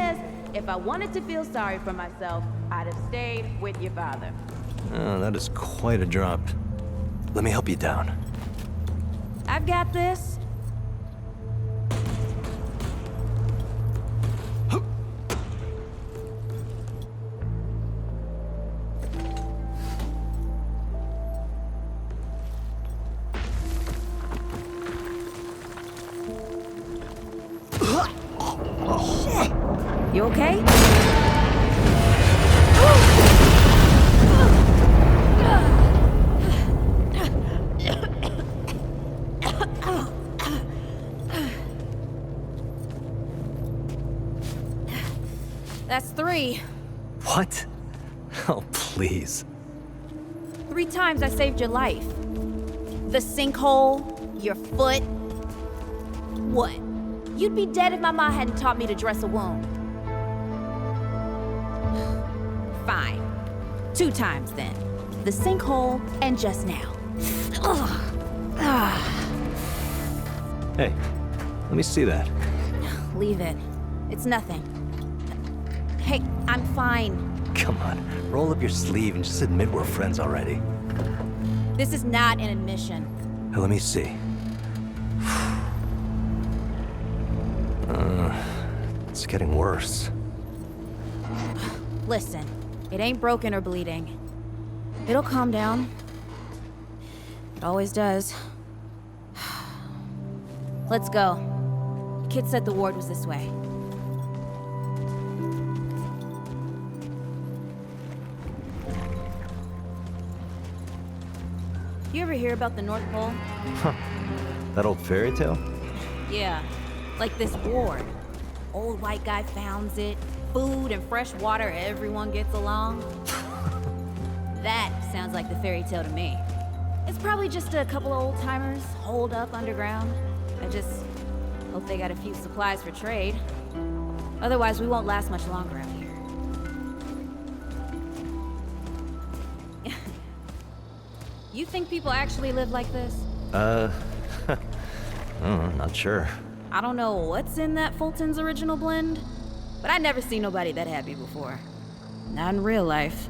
says, if I wanted to feel sorry for myself, I'd have stayed with your father. Oh, that is quite a drop. Let me help you down. I've got this. Shit. You okay? That's 3. What? Oh, please. 3 times I saved your life. The sinkhole, your foot. What? You'd be dead if my mom hadn't taught me to dress a wound. Fine. 2 times then. The sinkhole and just now. Hey, let me see that. Leave it. It's nothing. Hey, I'm fine. Come on, roll up your sleeve and just admit we're friends already. This is not an admission. Let me see. It's getting worse. Listen, it ain't broken or bleeding. It'll calm down. It always does. Let's go. Kid said the ward was this way. You ever hear about the North Pole? Huh. That old fairy tale? Yeah, like this ward. Old white guy founds it. Food and fresh water, everyone gets along. That sounds like the fairy tale to me. It's probably just a couple of old-timers holed up underground. I just hope they got a few supplies for trade. Otherwise, we won't last much longer out here. You think people actually live like this? Not sure. I don't know what's in that Fulton's original blend, but I'd never seen nobody that happy before. Not in real life.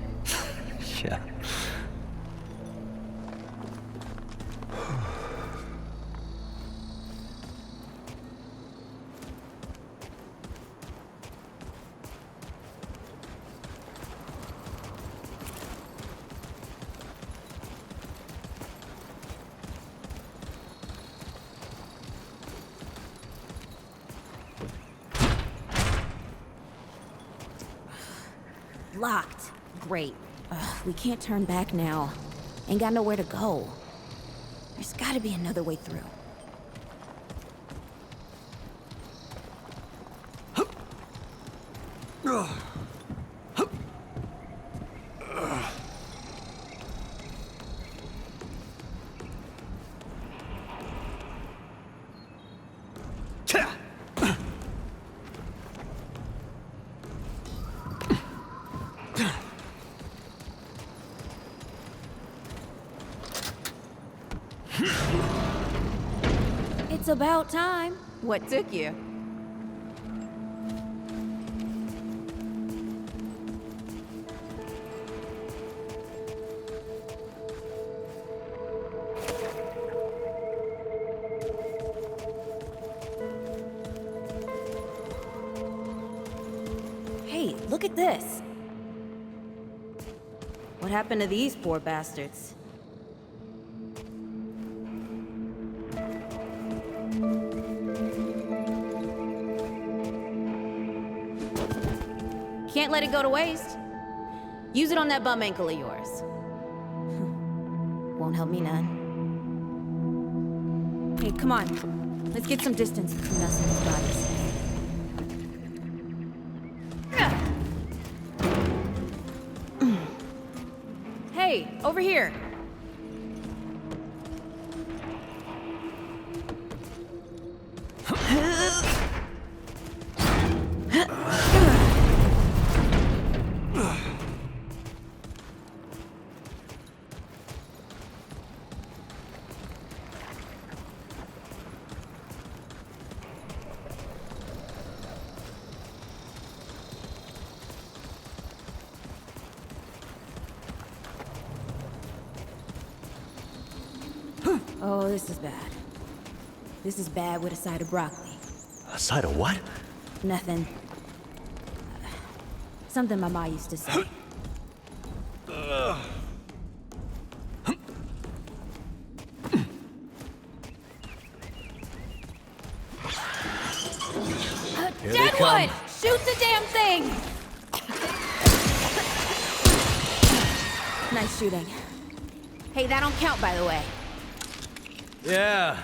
Yeah. Locked. Great. We can't turn back now. Ain't got nowhere to go. There's gotta be another way through. It's about time. What took you? Hey, look at this. What happened to these poor bastards? Can't let it go to waste. Use it on that bum ankle of yours. Won't help me none. Hey, come on. Let's get some distance between us and these bodies. Hey, over here. Oh, this is bad. This is bad with a side of broccoli. A side of what? Nothing. Something my ma used to say. Deadwood! Shoot the damn thing! Nice shooting. Hey, that don't count, by the way. Yeah.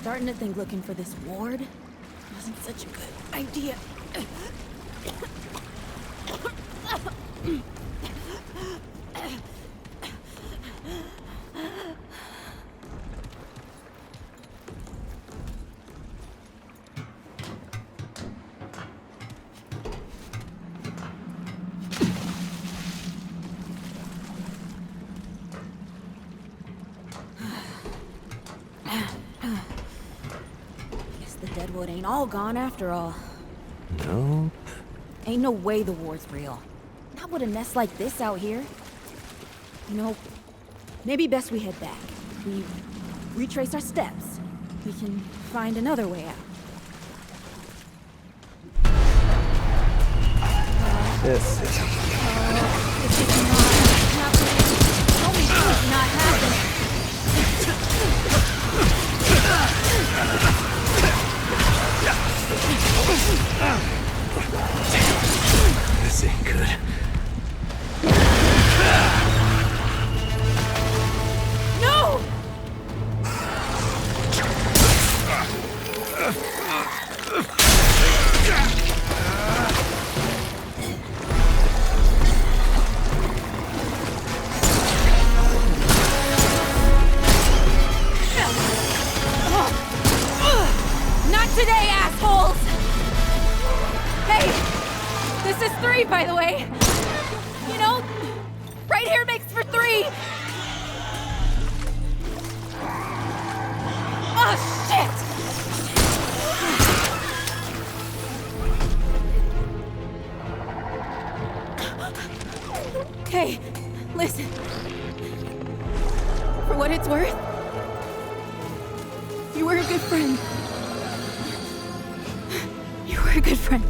Starting to think looking for this ward wasn't such a good idea. Deadwood ain't all gone after all. No. Ain't no way the war's real. Not with a nest like this out here. You know, maybe best we head back. We retrace our steps. We can find another way out. This is... This is not happening. Tell me this is not happening. This ain't good. No! Not today, assholes! Hey! This is 3, by the way! You know, right here makes for 3! Oh, shit! Hey, listen. For what it's worth, you were a good friend. You were a good friend.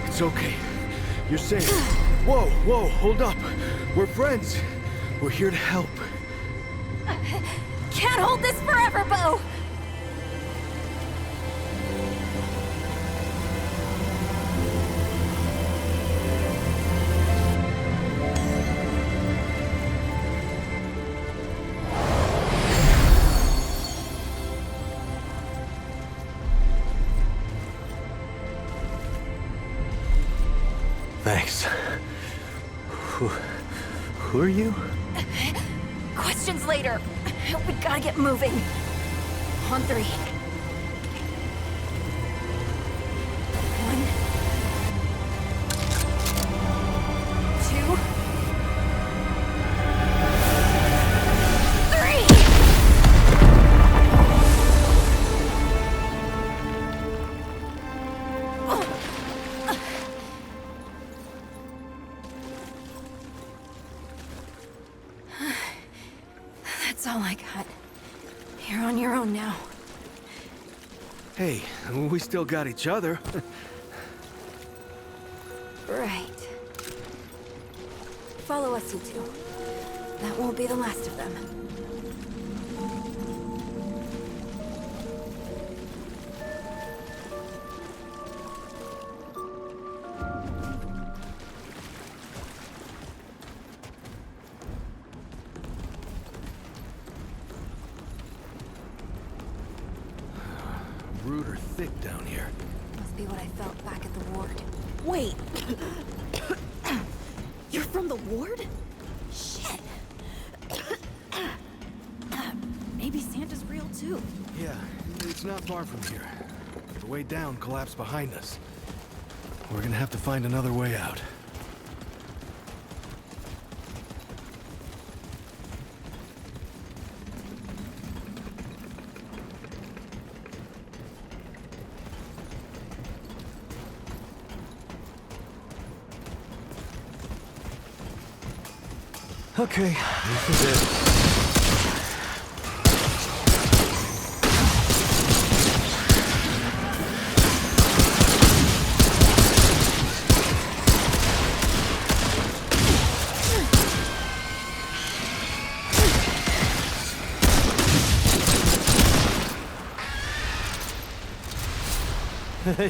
It's okay. You're safe. Whoa, whoa, hold up. We're friends. We're here to help. Can't hold this forever, Bo! Thanks. Who are you? Questions later. We gotta get moving. On 3. 1, That's all I got. You're on your own now. Hey, we still got each other. Right. Follow us, you two. That won't be the last of them. Rude or thick down here. Must be what I felt back at the ward. Wait. You're from the ward? Shit. Maybe Santa's real too. Yeah, it's not far from here. The way down collapsed behind us. We're gonna have to find another way out. Okay, this is it.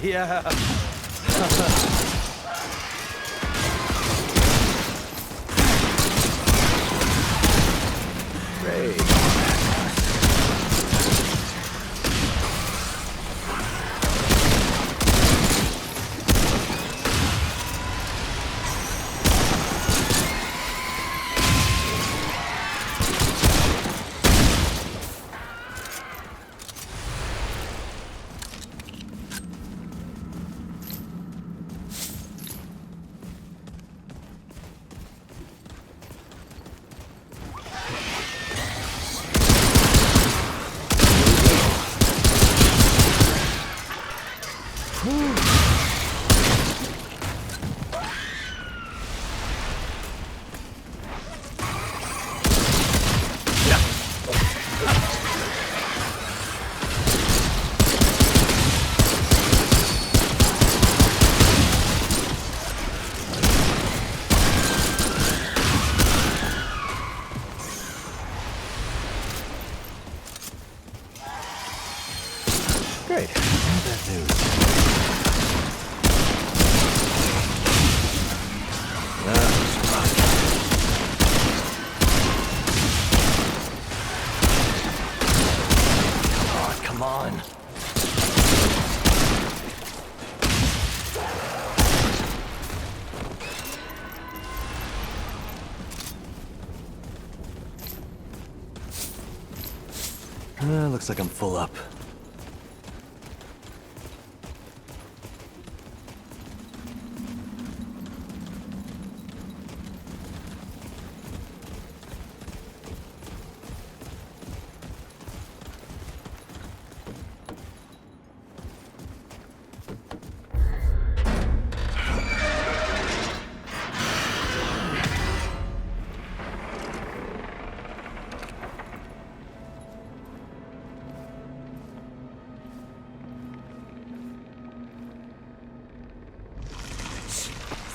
Yeah. Great. Great. How's that news? Come on. Looks like I'm full up.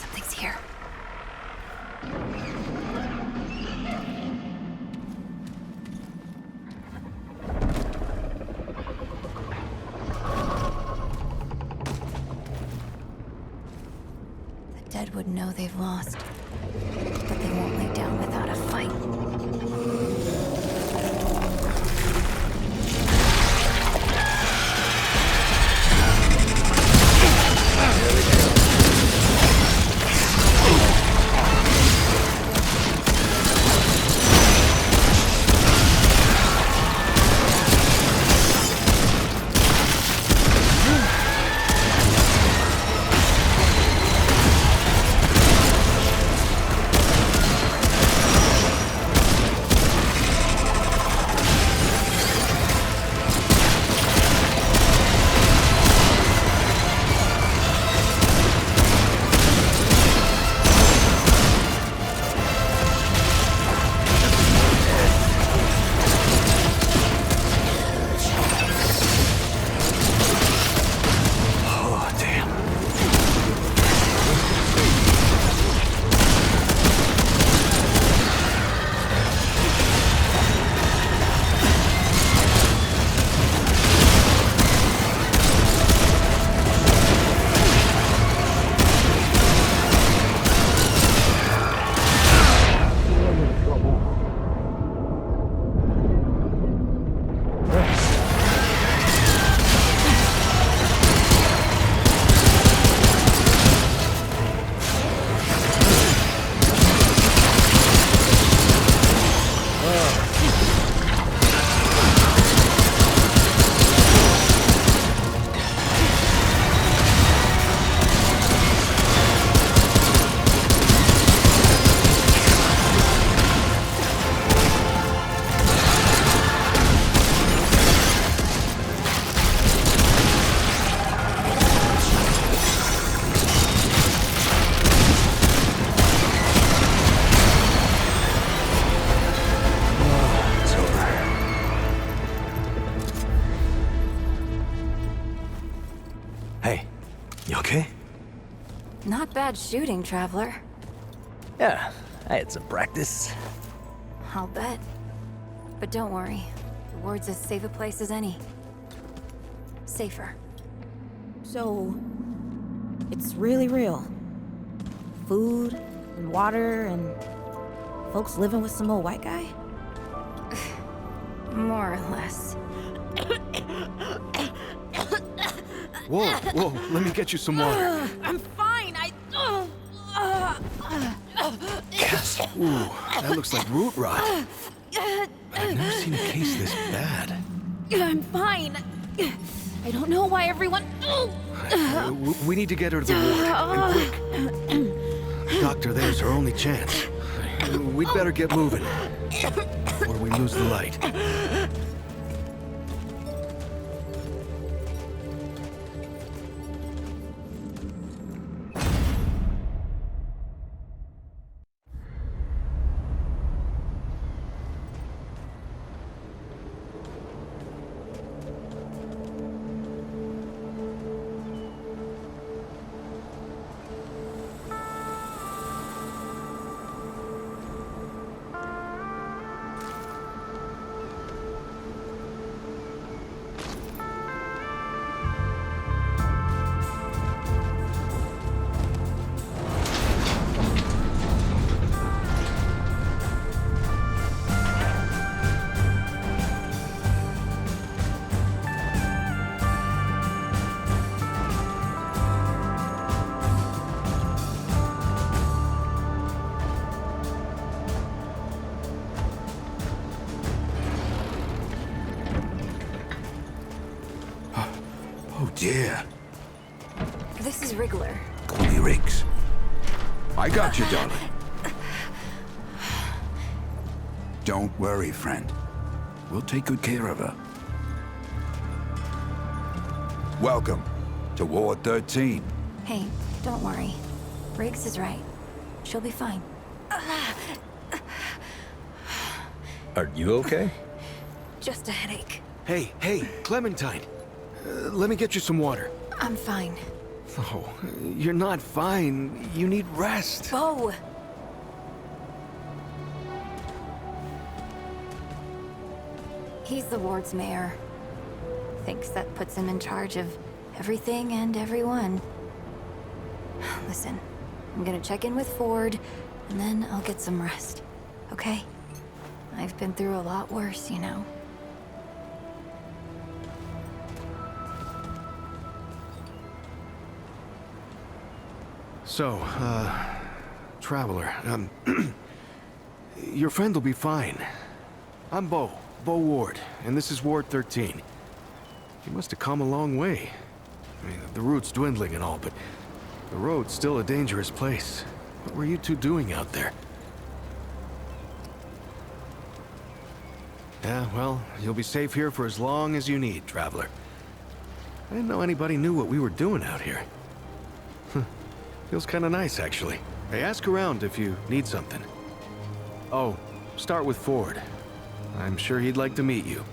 Something's here. The dead would know they've lost, but they won't lay down without a fight. bad shooting, Traveler. Yeah, I had some practice. I'll bet. But don't worry. The ward's as safe a place as any. Safer. So, it's really real. Food and water and folks living with some old white guy? More or less. Whoa, whoa, let me get you some water. I'm fine. Yes. Ooh, that looks like root rot. I've never seen a case this bad. I'm fine. I don't know why everyone. We need to get her to the ward, and quick. Doctor, there's our only chance. We'd better get moving, or we lose the light. Oh dear. This is Wriggler. Call me Riggs. I got you, darling. Don't worry, friend. We'll take good care of her. Welcome to Ward 13. Hey, don't worry. Riggs is right. She'll be fine. Are you okay? Just a headache. Hey, Clementine. Let me get you some water. I'm fine. Oh, you're not fine. You need rest. Bo! He's the ward's mayor. Thinks that puts him in charge of everything and everyone. Listen, I'm gonna check in with Ford, and then I'll get some rest. Okay? I've been through a lot worse, you know. So, Traveler, your friend will be fine. I'm Bo Ward, and this is Ward 13. You must have come a long way. I mean, the route's dwindling and all, but the road's still a dangerous place. What were you two doing out there? Yeah, well, you'll be safe here for as long as you need, Traveler. I didn't know anybody knew what we were doing out here. Feels kind of nice, actually. Hey, ask around if you need something. Oh, start with Ford. I'm sure he'd like to meet you.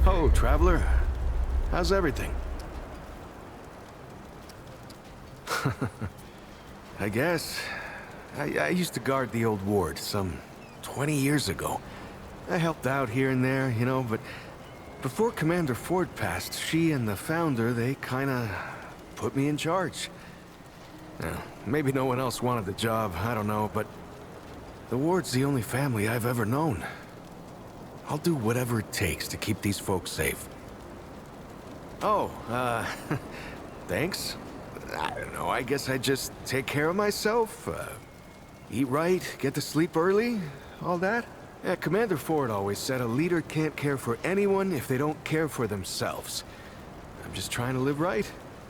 Oh, Traveler. How's everything? I guess. I used to guard the old ward some 20 years ago. I helped out here and there, you know, but before Commander Ford passed, she and the founder, they kinda put me in charge. Now, maybe no one else wanted the job, I don't know, but the ward's the only family I've ever known. I'll do whatever it takes to keep these folks safe. Oh, thanks. I don't know, I guess I just take care of myself, eat right, get to sleep early, all that. Yeah, Commander Ford always said a leader can't care for anyone if they don't care for themselves. I'm just trying to live right.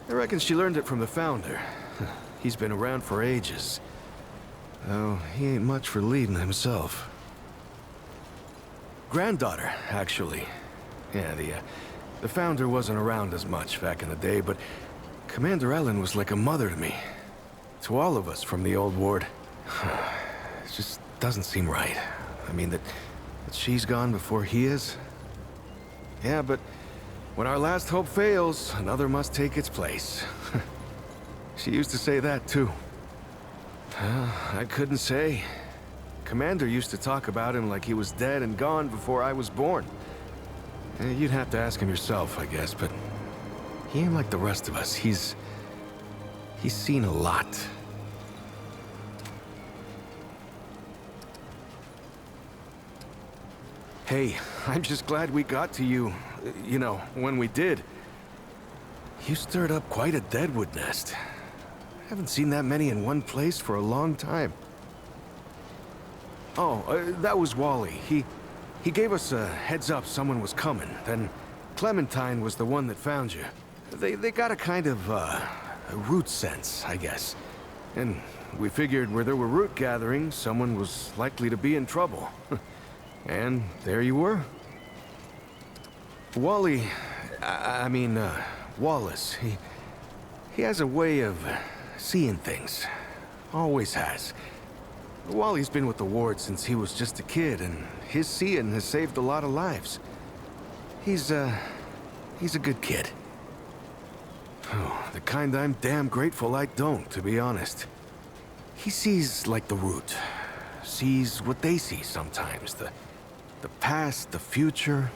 I reckon she learned it from the founder. He's been around for ages. Oh, he ain't much for leading himself. Granddaughter, actually. Yeah, the founder wasn't around as much back in the day, but Commander Ellen was like a mother to me. To all of us from the old ward. It just doesn't seem right. I mean, that she's gone before he is. Yeah, but when our last hope fails, another must take its place. She used to say that, too. I couldn't say. Commander used to talk about him like he was dead and gone before I was born. You'd have to ask him yourself, I guess, but he ain't like the rest of us. He's seen a lot. Hey, I'm just glad we got to you, you know, when we did. You stirred up quite a deadwood nest. I haven't seen that many in one place for a long time. Oh, that was Wally. He gave us a heads up someone was coming. Then Clementine was the one that found you. They got a kind of, a root sense, I guess. And we figured where there were root gatherings, someone was likely to be in trouble. And there you were. Wally, Wallace, he has a way of seeing things. Always has. Wally's been with the Ward since he was just a kid, and his seeing has saved a lot of lives. He's a good kid. Oh, the kind I'm damn grateful I don't, to be honest. He sees like the root. Sees what they see sometimes. The past, the future.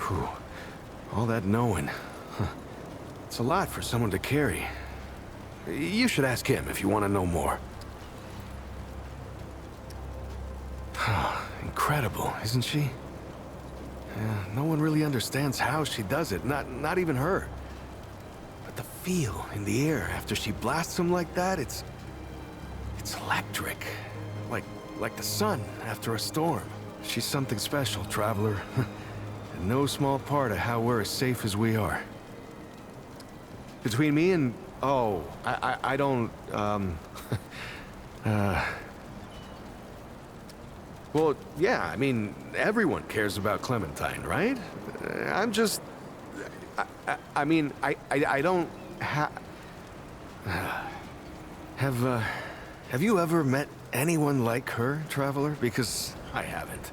Whew. All that knowing. Huh. It's a lot for someone to carry. You should ask him if you want to know more. Incredible, isn't she? Yeah, no one really understands how she does it, not even her. But the feel in the air after she blasts him like that, it's electric. Like the sun after a storm. She's something special, Traveler. And no small part of how we're as safe as we are. Between me and... Oh, I don't, Well, yeah, I mean, everyone cares about Clementine, right? I'm just... I don't Have you ever met anyone like her, Traveler? Because I haven't.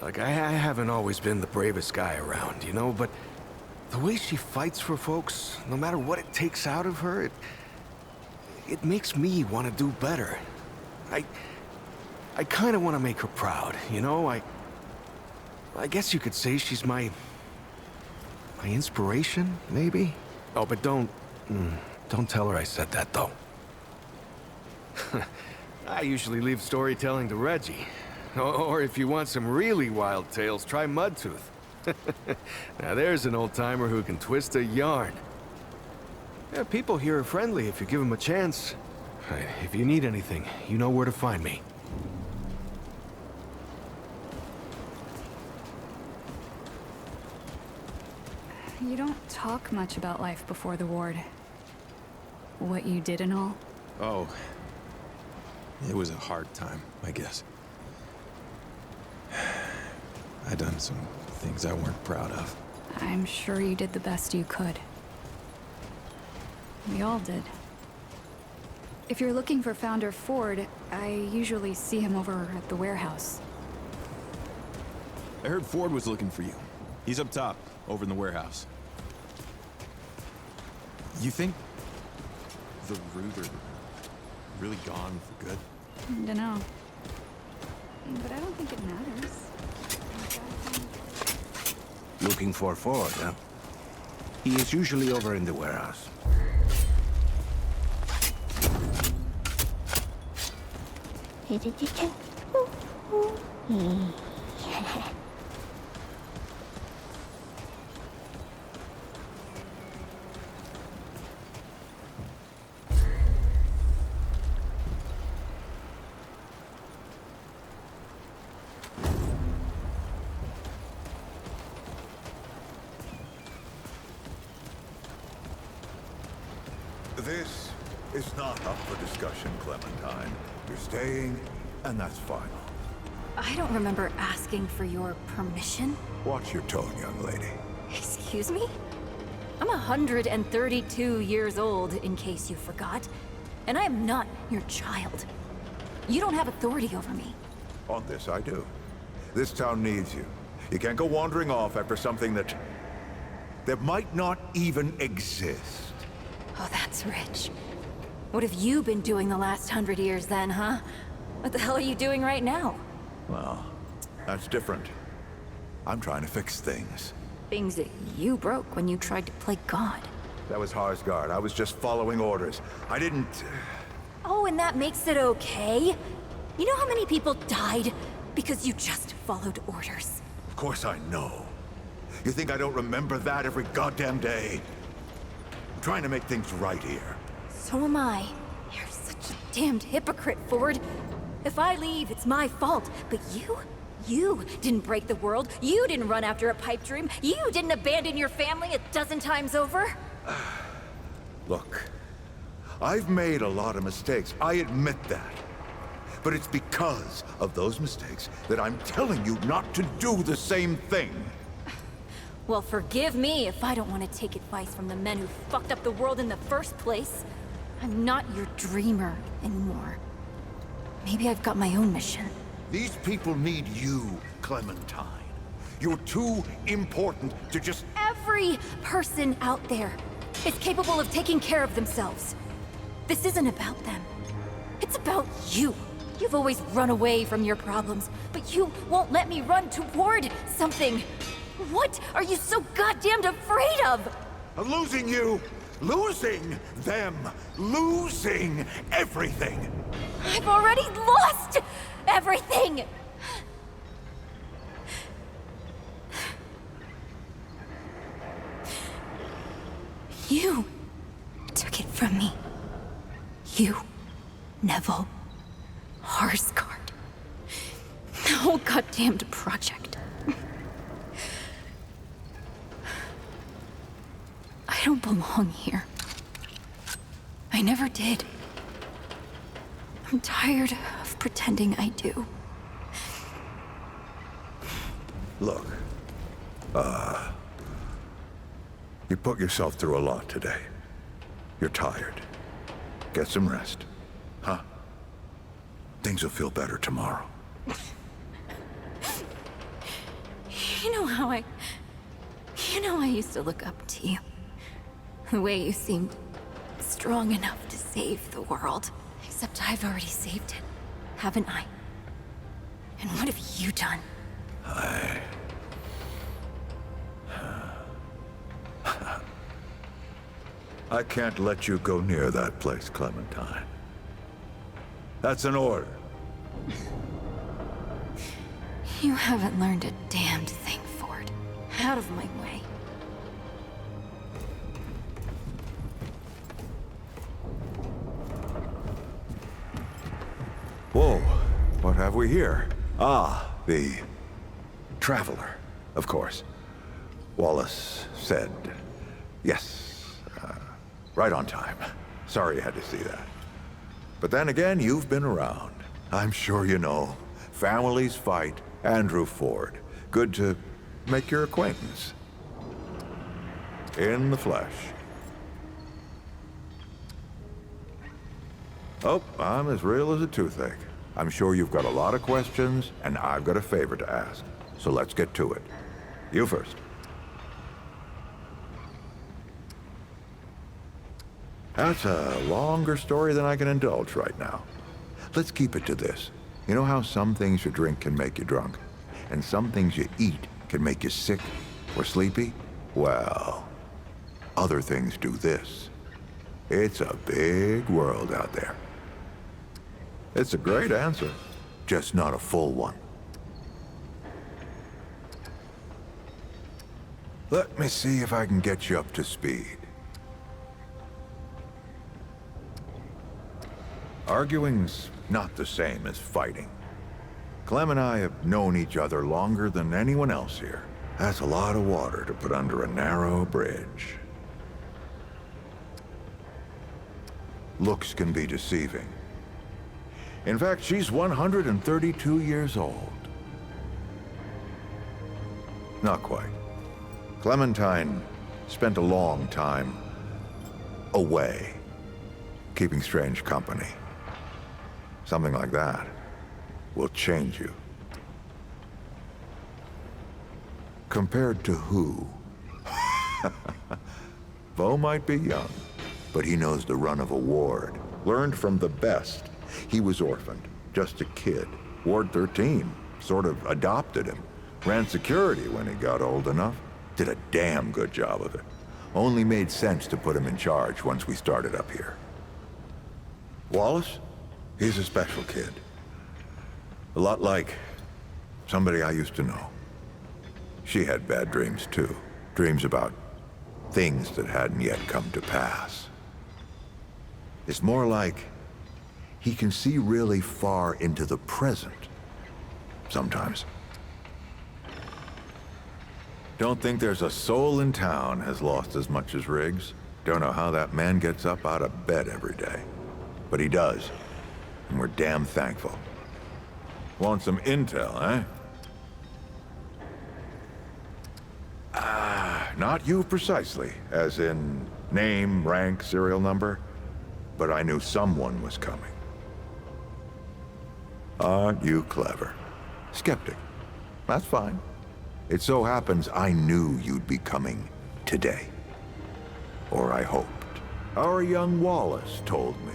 Like, I haven't always been the bravest guy around, you know, but the way she fights for folks, no matter what it takes out of her, it makes me want to do better. I kind of want to make her proud, you know? I guess you could say she's my inspiration, maybe? Oh, but don't tell her I said that, though. I usually leave storytelling to Reggie. Or if you want some really wild tales, try Mudtooth. Now there's an old-timer who can twist a yarn. Yeah, people here are friendly if you give them a chance. If you need anything, you know where to find me. You don't talk much about life before the Ward. What you did and all. Oh. It was a hard time, I guess. I done some things I weren't proud of. I'm sure you did the best you could. We all did. If you're looking for Founder Ford, I usually see him over at the warehouse. I heard Ford was looking for you. He's up top, over in the warehouse. You think the root are really gone for good? Dunno. But I don't think it matters. Looking for Ford, huh? He is usually over in the warehouse. This is not up for discussion, Clementine. You're staying, and that's final. I don't remember asking for your permission. Watch your tone, young lady. Excuse me? I'm 132 years old, in case you forgot. And I am not your child. You don't have authority over me. On this, I do. This town needs you. You can't go wandering off after something that might not even exist. Oh, that's rich. What have you been doing the last 100 years then, huh? What the hell are you doing right now? Well, that's different. I'm trying to fix things. Things that you broke when you tried to play God. That was Harsgard. I was just following orders. I didn't... Oh, and that makes it okay? You know how many people died because you just followed orders? Of course I know. You think I don't remember that every goddamn day? I'm trying to make things right here. So am I. You're such a damned hypocrite, Ford. If I leave, it's my fault. But you didn't break the world. You didn't run after a pipe dream. You didn't abandon your family 12 times over. Look, I've made a lot of mistakes. I admit that. But it's because of those mistakes that I'm telling you not to do the same thing. Well, forgive me if I don't want to take advice from the men who fucked up the world in the first place. I'm not your dreamer anymore. Maybe I've got my own mission. These people need you, Clementine. You're too important to just... Every person out there is capable of taking care of themselves. This isn't about them. It's about you. You've always run away from your problems, but you won't let me run toward something. What are you so goddamned afraid of? Of losing you, losing them, losing everything. I've already lost everything! You took it from me. You, Neville, Harsgard. The whole goddamned project. I don't belong here. I never did. I'm tired of pretending I do. Look, you put yourself through a lot today. You're tired. Get some rest, huh? Things will feel better tomorrow. You know how I used to look up to you. The way you seemed strong enough to save the world. Except I've already saved it, haven't I? And what have you done? I can't let you go near that place, Clementine. That's an order. You haven't learned a damned thing, Ford. Out of my way. Whoa, what have we here? Ah, the Traveler, of course. Wallace said, yes, right on time. Sorry you had to see that. But then again, you've been around. I'm sure you know. Families fight. Andrew Ford. Good to make your acquaintance. In the flesh. Oh, I'm as real as a toothache. I'm sure you've got a lot of questions, and I've got a favor to ask. So let's get to it. You first. That's a longer story than I can indulge right now. Let's keep it to this. You know how some things you drink can make you drunk, and some things you eat can make you sick or sleepy? Well, other things do this. It's a big world out there. It's a great answer, just not a full one. Let me see if I can get you up to speed. Arguing's not the same as fighting. Clem and I have known each other longer than anyone else here. That's a lot of water to put under a narrow bridge. Looks can be deceiving. In fact, she's 132 years old. Not quite. Clementine spent a long time away, keeping strange company. Something like that will change you. Compared to who? Bo might be young, but he knows the run of a ward. Learned from the best. He was orphaned, just a kid. Ward 13 sort of adopted him. Ran security when he got old enough. Did a damn good job of it. Only made sense to put him in charge once we started up here. Wallace? He's a special kid. A lot like somebody I used to know. She had bad dreams too. Dreams about things that hadn't yet come to pass. It's more like he can see really far into the present. Sometimes. Don't think there's a soul in town has lost as much as Riggs. Don't know how that man gets up out of bed every day. But he does. And we're damn thankful. Want some intel, eh? Not you precisely, as in name, rank, serial number. But I knew someone was coming. Aren't you clever? Skeptic. That's fine. It so happens I knew you'd be coming today. Or I hoped. Our young Wallace told me.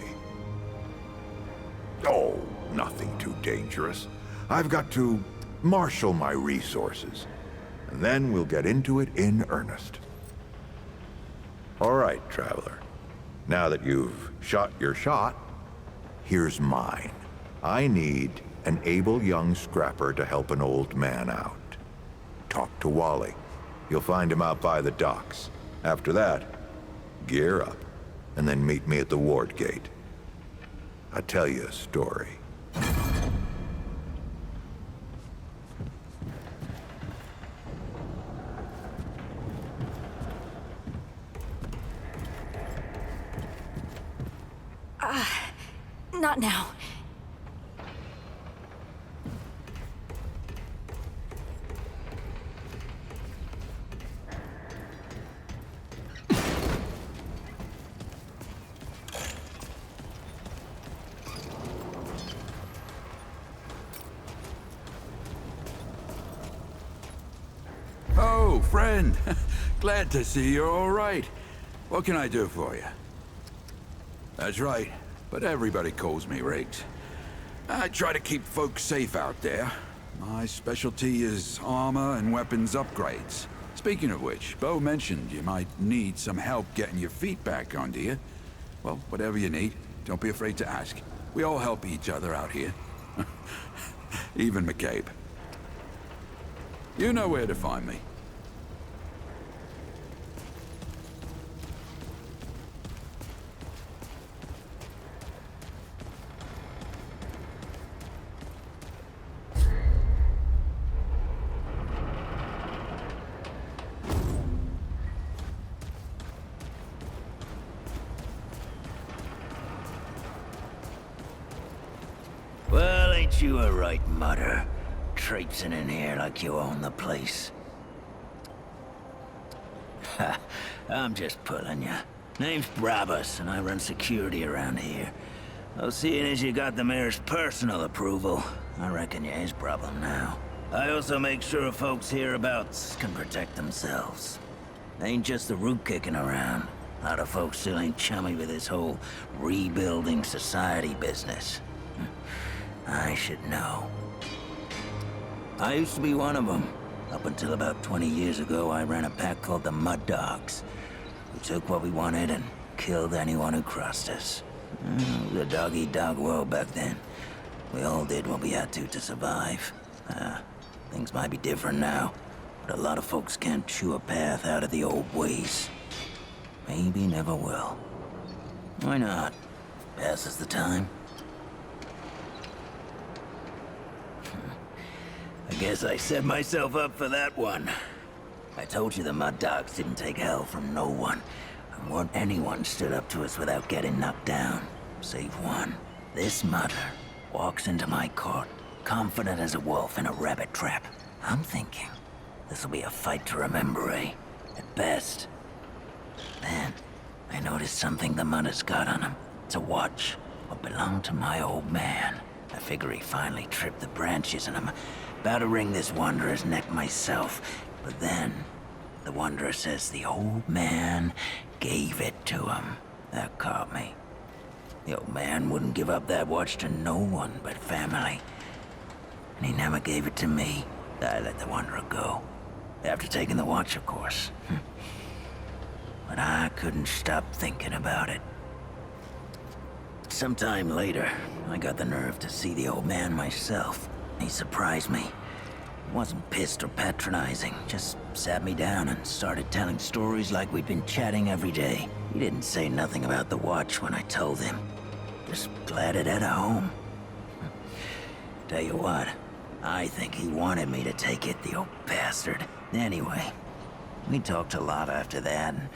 Oh, nothing too dangerous. I've got to marshal my resources. And then we'll get into it in earnest. All right, Traveler. Now that you've shot your shot, here's mine. I need an able young scrapper to help an old man out. Talk to Wally. You'll find him out by the docks. After that, gear up, and then meet me at the ward gate. I'll tell you a story. Not now. Oh, friend. Glad to see you're all right. What can I do for you? That's right, but everybody calls me Riggs. I try to keep folks safe out there. My specialty is armor and weapons upgrades. Speaking of which, Bo mentioned you might need some help getting your feet back under you. Well, whatever you need, don't be afraid to ask. We all help each other out here. Even McCabe. You know where to find me. Well, ain't you a right mutter? Traipsing in here like you own the place. Ha, I'm just pulling ya. Name's Brabus, and I run security around here. Well, seeing as you got the mayor's personal approval, I reckon you're his problem now. I also make sure folks hereabouts can protect themselves. Ain't just the root kicking around. A lot of folks still ain't chummy with this whole rebuilding society business. I should know. I used to be one of them. Up until about 20 years ago, I ran a pack called the Mud Dogs. We took what we wanted and killed anyone who crossed us. It was a dog-eat-dog world back then. We all did what we had to survive. Things might be different now, but a lot of folks can't chew a path out of the old ways. Maybe never will. Why not? Passes the time. I guess I set myself up for that one. I told you the Mud Dogs didn't take hell from no one. And weren't anyone stood up to us without getting knocked down. Save one. This mudder walks into my court, confident as a wolf in a rabbit trap. I'm thinking, this'll be a fight to remember, eh? At best. Then, I noticed something the mudder's got on him. It's a watch. What belonged to my old man. I figure he finally tripped the branches and I'm about to wring this wanderer's neck myself. But then, the wanderer says the old man gave it to him. That caught me. The old man wouldn't give up that watch to no one but family. And he never gave it to me. I let the Wanderer go. After taking the watch, of course. But I couldn't stop thinking about it. Sometime later, I got the nerve to see the old man myself. He surprised me. Wasn't pissed or patronizing, just sat me down and started telling stories like we'd been chatting every day. He didn't say nothing about the watch when I told him. Just glad it had a home. Tell you what, I think he wanted me to take it, the old bastard. Anyway, we talked a lot after that, and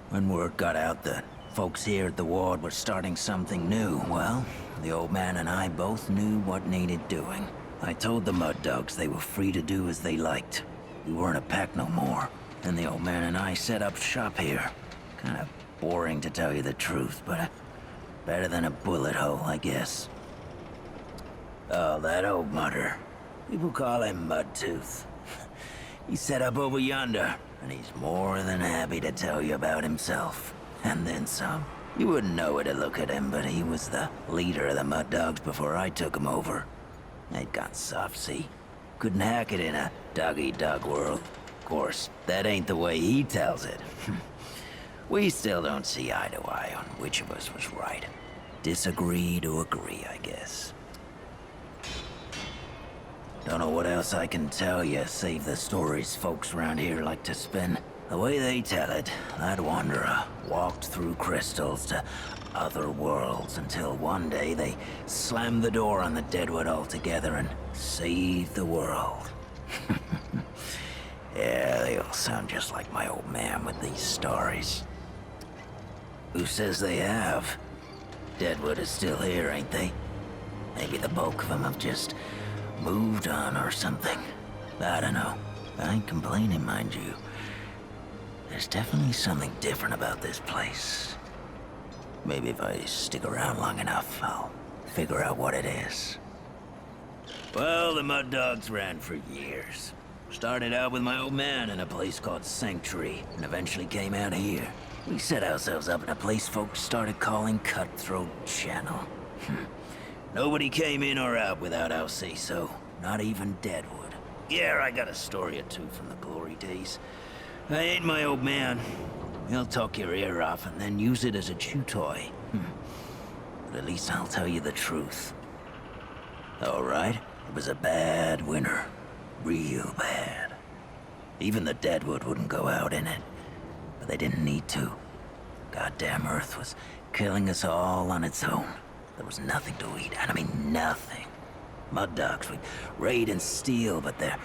when word got out that folks here at the ward were starting something new, well, the old man and I both knew what needed doing. I told the Mud Dogs they were free to do as they liked. We weren't a pack no more. And the old man and I set up shop here. Kinda boring to tell you the truth, but better than a bullet hole, I guess. Oh, that old mudder. People call him Mudtooth. He's set up over yonder, and he's more than happy to tell you about himself. And then some. You wouldn't know it to look at him, but he was the leader of the Mud Dogs before I took him over. They'd got soft, see? Couldn't hack it in a dog-eat-dog world. Of course, that ain't the way he tells it. We still don't see eye to eye on which of us was right. Disagree to agree, I guess. Don't know what else I can tell you, save the stories folks around here like to spin. The way they tell it, that wanderer walked through crystals to other worlds until one day they slammed the door on the Deadwood altogether and saved the world. Yeah, they all sound just like my old man with these stories. Who says they have? Deadwood is still here, ain't they? Maybe the bulk of them have just moved on or something. I don't know. I ain't complaining, mind you. There's definitely something different about this place. Maybe if I stick around long enough, I'll figure out what it is. Well, the Mud Dogs ran for years. Started out with my old man in a place called Sanctuary, and eventually came out here. We set ourselves up in a place folks started calling Cutthroat Channel. Nobody came in or out without our say-so, not even Deadwood. Yeah, I got a story or two from the glory days. I ain't my old man. He'll talk your ear off and then use it as a chew toy. But at least I'll tell you the truth. All right, it was a bad winter. Real bad. Even the Deadwood wouldn't go out in it. But they didn't need to. Goddamn Earth was killing us all on its own. There was nothing to eat, and I mean nothing. Mud Dogs would raid and steal, but there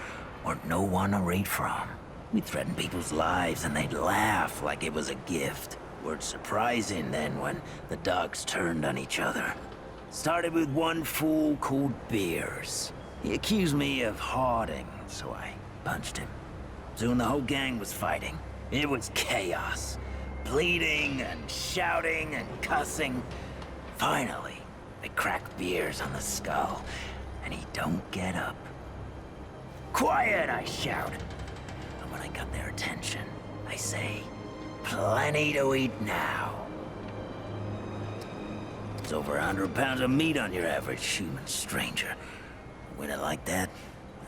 weren't no one to raid from. We'd threaten people's lives, and they'd laugh like it was a gift. Weren't surprising then when the dogs turned on each other. Started with one fool called Beers. He accused me of hoarding, so I punched him. Soon the whole gang was fighting. It was chaos. Bleeding and shouting and cussing. Finally, they cracked Beers on the skull, and he don't get up. Quiet, I shout. And when I got their attention, I say, plenty to eat now. It's over 100 pounds of meat on your average human stranger. When it like that,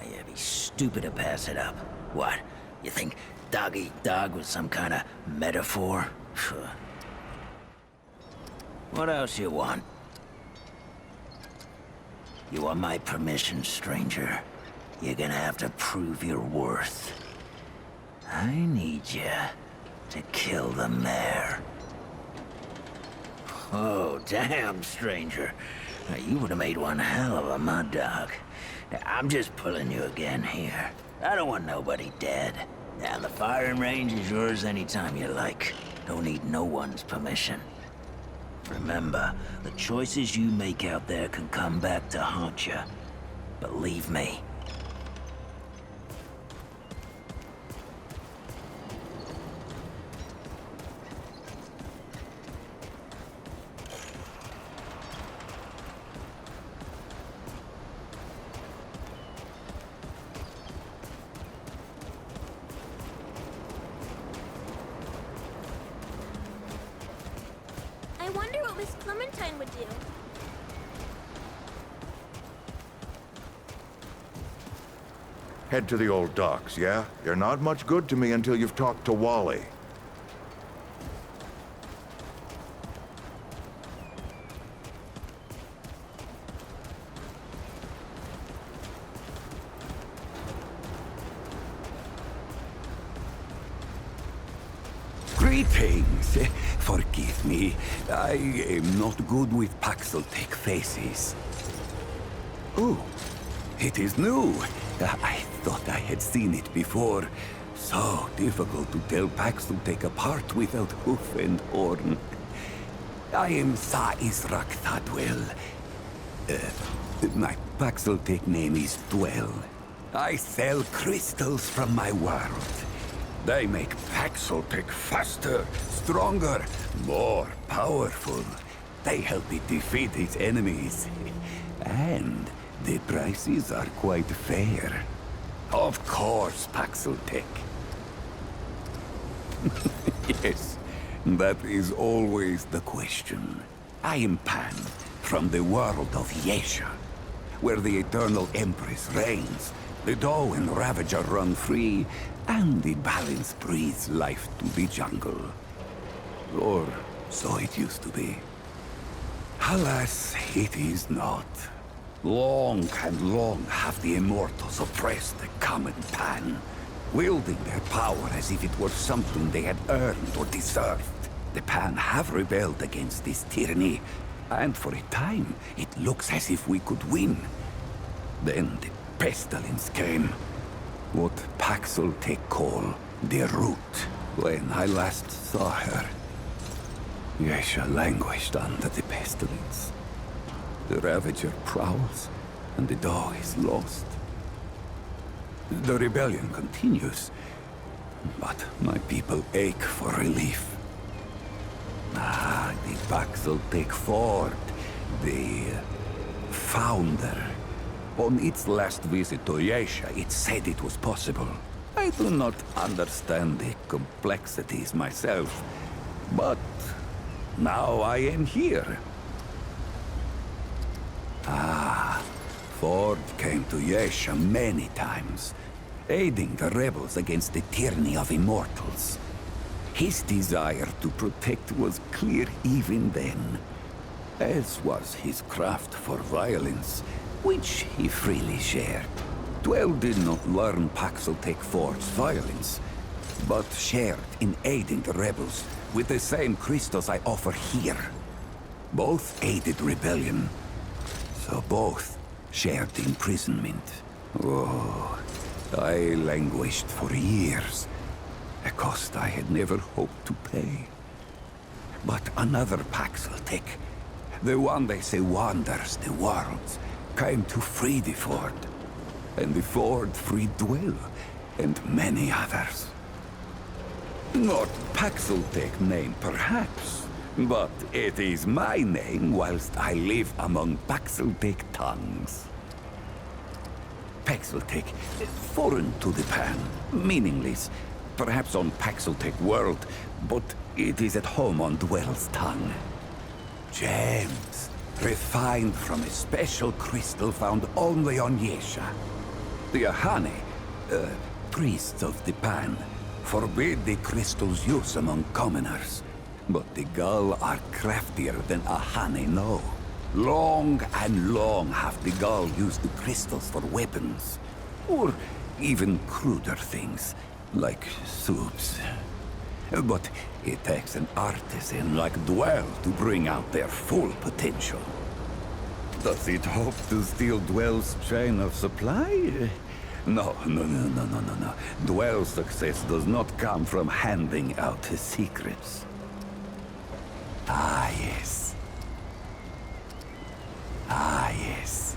I'd be stupid to pass it up. What? You think dog-eat-dog was some kind of metaphor? What else you want? You want my permission, stranger? You're gonna have to prove your worth. I need you to kill the mayor. Oh, damn, stranger. Now, you would have made one hell of a Mud Dog. I'm just pulling you again here. I don't want nobody dead. Now, the firing range is yours anytime you like. Don't need no one's permission. Remember, the choices you make out there can come back to haunt you. Believe me. turretine would do. Head to the old docks, yeah? You're not much good to me until you've talked to Wally. Greetings. Forgive me. I am not good with Paxeltech faces. Oh, it is new. I thought I had seen it before. So difficult to tell Paxeltech apart without hoof and horn. I am Sa Israk Thadwell. My Paxeltech name is Dwell. I sell crystals from my world. They make Paxeltech faster, stronger, more powerful. They help it defeat its enemies. And the prices are quite fair. Of course, Paxeltech. Yes, that is always the question. I am Pan, from the world of Yesha, where the Eternal Empress reigns. The Doe and Ravager run free, and the balance breathes life to the jungle. Or so it used to be. Alas, it is not. Long and long have the Immortals oppressed the common Pan, wielding their power as if it were something they had earned or deserved. The Pan have rebelled against this tyranny, and for a time, it looks as if we could win. Then the pestilence came. What Paxeltech call the Root. When I last saw her, Yesha languished under the pestilence. The Ravager prowls, and the Doe is lost. The rebellion continues, but my people ache for relief. The Paxeltech Ford, the founder. On its last visit to Yesha, it said it was possible. I do not understand the complexities myself, but now I am here. Ford came to Yesha many times, aiding the rebels against the tyranny of Immortals. His desire to protect was clear even then, as was his craft for violence, which he freely shared. Dwell did not learn Paxeltech Ford's violence, but shared in aiding the rebels with the same crystals I offer here. Both aided rebellion, so both shared imprisonment. Oh, I languished for years, a cost I had never hoped to pay. But another Paxeltech, the one they say wanders the worlds, came to free the Ford. And the Ford freed Dwell, and many others. Not Paxeltech name, perhaps, but it is my name whilst I live among Paxeltech tongues. Paxeltech, foreign to the Pan, meaningless, perhaps on Paxeltech world, but it is at home on Dwell's tongue. Gems, refined from a special crystal found only on Yesha. The Ahane, priests of the Pan, forbid the crystal's use among commoners. But the Gull are craftier than Ahane know. Long and long have the Gull used the crystals for weapons. Or even cruder things, like soups. But it takes an artisan like Dwell to bring out their full potential. Does it hope to steal Dwell's chain of supply? No. Dwell's success does not come from handing out his secrets. Ah, yes. Ah, yes.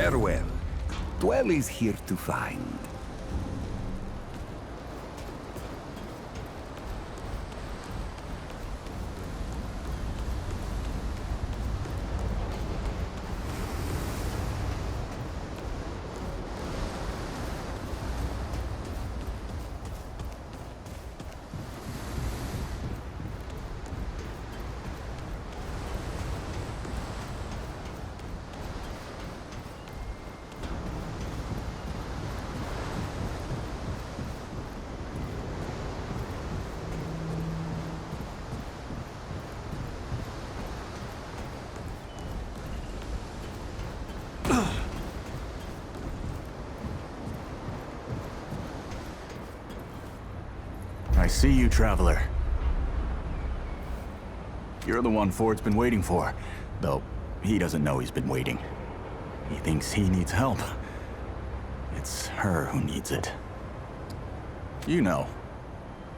Farewell. well is here to find. I see you, Traveler. You're the one Ford's been waiting for, though he doesn't know he's been waiting. He thinks he needs help. It's her who needs it. You know,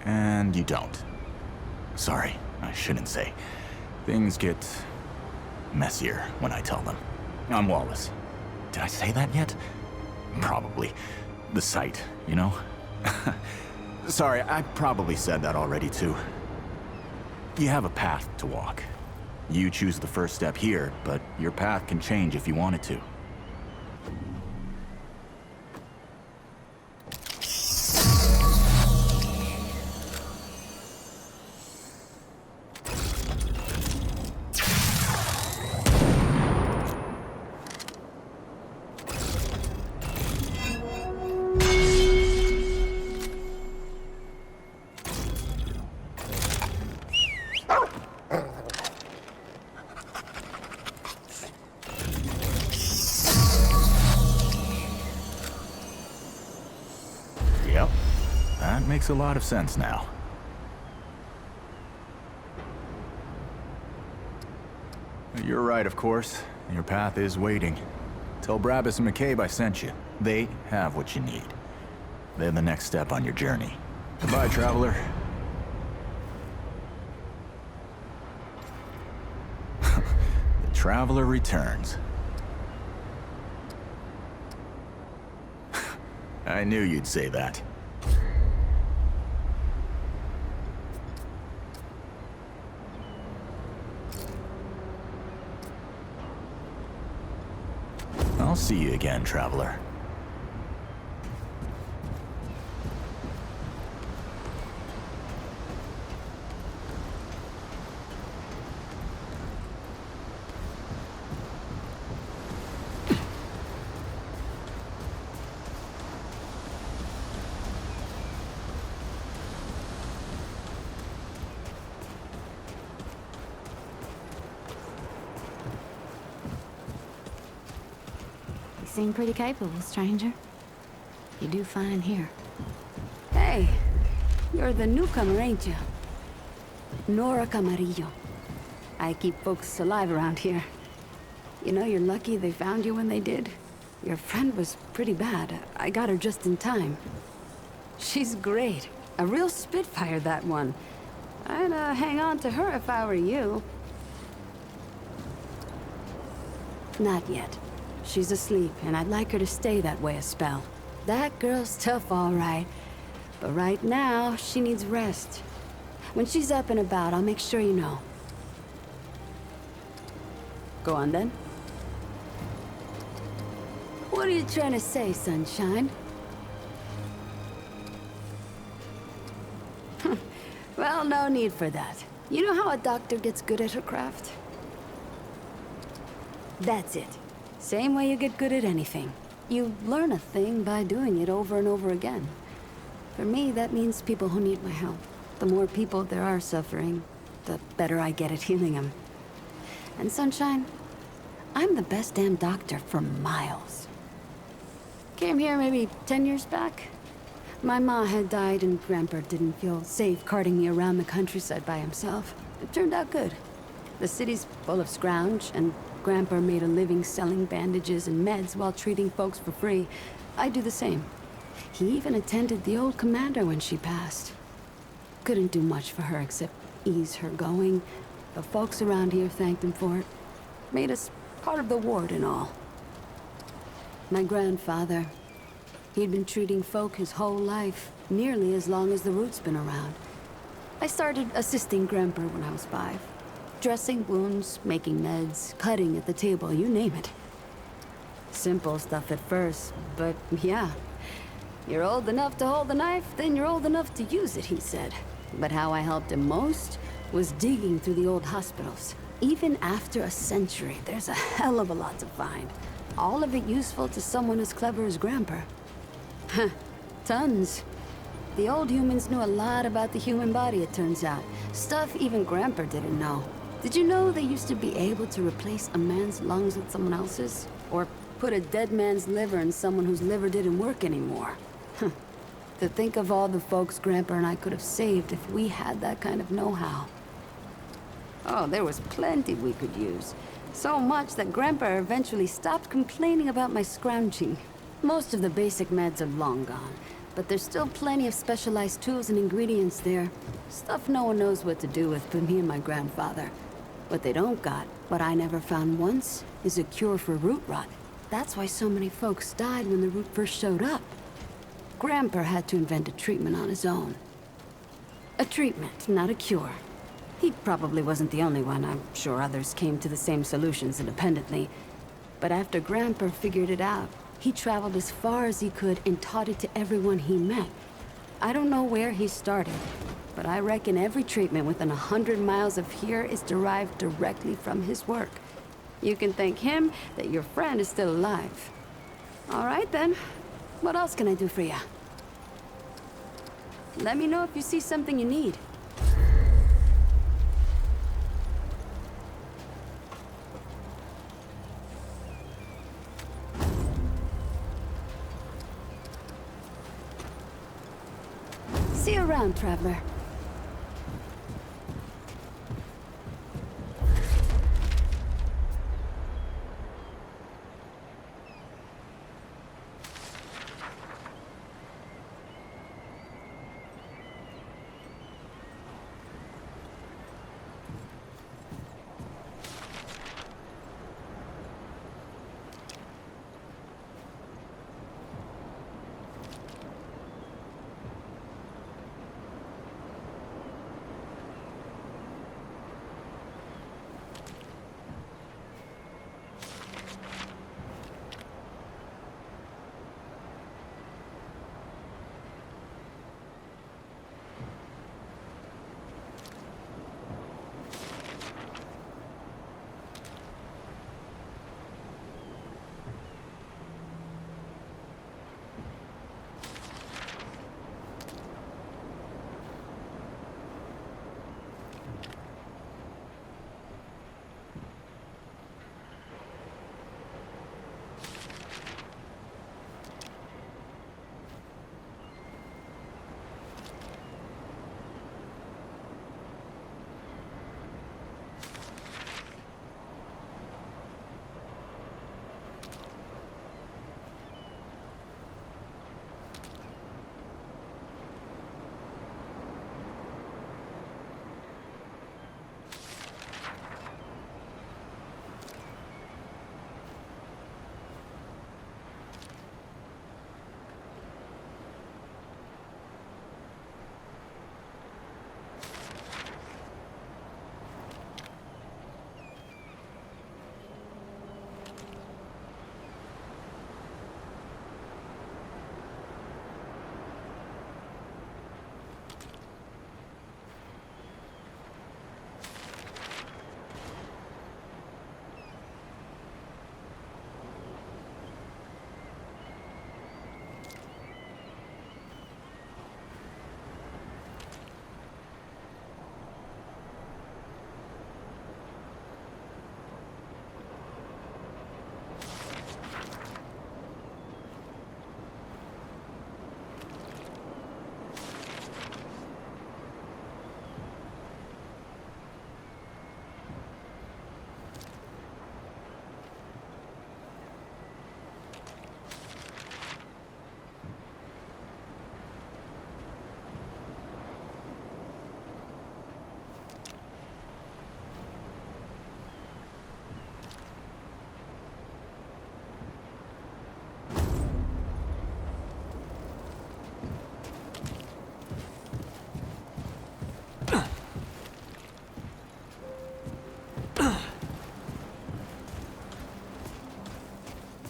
and you don't. Sorry, I shouldn't say. Things get messier when I tell them. I'm Wallace. Did I say that yet? Probably. The site, you know? Sorry, I probably said that already too. You have a path to walk. You choose the first step here, but your path can change if you want it to. Yep, that makes a lot of sense now. You're right, of course. Your path is waiting. Tell Brabus and McCabe I sent you. They have what you need. They're the next step on your journey. Goodbye, Traveler. The Traveler returns. I knew you'd say that. I'll see you again, Traveler. You seem pretty capable, stranger. You do fine here. Hey, you're the newcomer, ain't you? Nora Camarillo. I keep folks alive around here. You know, you're lucky they found you when they did. Your friend was pretty bad. I got her just in time. She's great. A real spitfire, that one. I'd hang on to her if I were you. Not yet. She's asleep, and I'd like her to stay that way a spell. That girl's tough, all right. But right now, she needs rest. When she's up and about, I'll make sure you know. Go on, then. What are you trying to say, sunshine? Well, no need for that. You know how a doctor gets good at her craft? That's it. Same way you get good at anything. You learn a thing by doing it over and over again. For me, that means people who need my help. The more people there are suffering, the better I get at healing them. And Sunshine, I'm the best damn doctor for miles. Came here maybe 10 years back. My ma had died and Grandpa didn't feel safe carting me around the countryside by himself. It turned out good. The city's full of scrounge, and Grandpa made a living selling bandages and meds while treating folks for free. I do the same. He even attended the old commander when she passed. Couldn't do much for her except ease her going. The folks around here thanked him for it. Made us part of the ward and all. My grandfather. He'd been treating folk his whole life, nearly as long as the root's been around. I started assisting Grandpa when I was 5. Dressing wounds, making meds, cutting at the table, you name it. Simple stuff at first, but yeah. You're old enough to hold the knife, then you're old enough to use it, he said. But how I helped him most was digging through the old hospitals. Even after a century, there's a hell of a lot to find. All of it useful to someone as clever as Grandpa. Huh, tons. The old humans knew a lot about the human body, it turns out. Stuff even Grandpa didn't know. Did you know they used to be able to replace a man's lungs with someone else's? Or put a dead man's liver in someone whose liver didn't work anymore? To think of all the folks Grandpa and I could have saved if we had that kind of know-how. Oh, there was plenty we could use. So much that Grandpa eventually stopped complaining about my scrounging. Most of the basic meds are long gone, but there's still plenty of specialized tools and ingredients there. Stuff no one knows what to do with but me and my grandfather. What they don't got, what I never found once, is a cure for root rot. That's why so many folks died when the root first showed up. Grandpa had to invent a treatment on his own. A treatment, not a cure. He probably wasn't the only one. I'm sure others came to the same solutions independently. But after Grandpa figured it out, he traveled as far as he could and taught it to everyone he met. I don't know where he started, but I reckon every treatment within 100 miles of here is derived directly from his work. You can thank him that your friend is still alive. All right then. What else can I do for you? Let me know if you see something you need. See you around, traveler.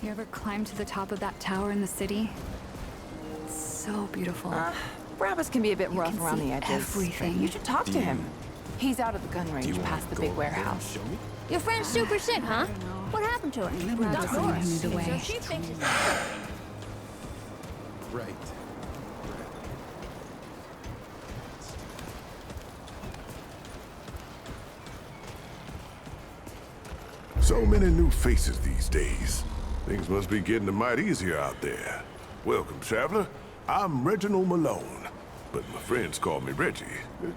You ever climb to the top of that tower in the city? It's so beautiful. Brabus can be a bit You rough can around see the edges. everything. You should talk to him. He's out at the gun range past the big warehouse. Show me? Your friend's super sick, huh? What happened to her? Brabus knew the way. She thinks it's Right. So many new faces these days. Things must be getting a mite easier out there. Welcome, traveler. I'm Reginald Malone, but my friends call me Reggie.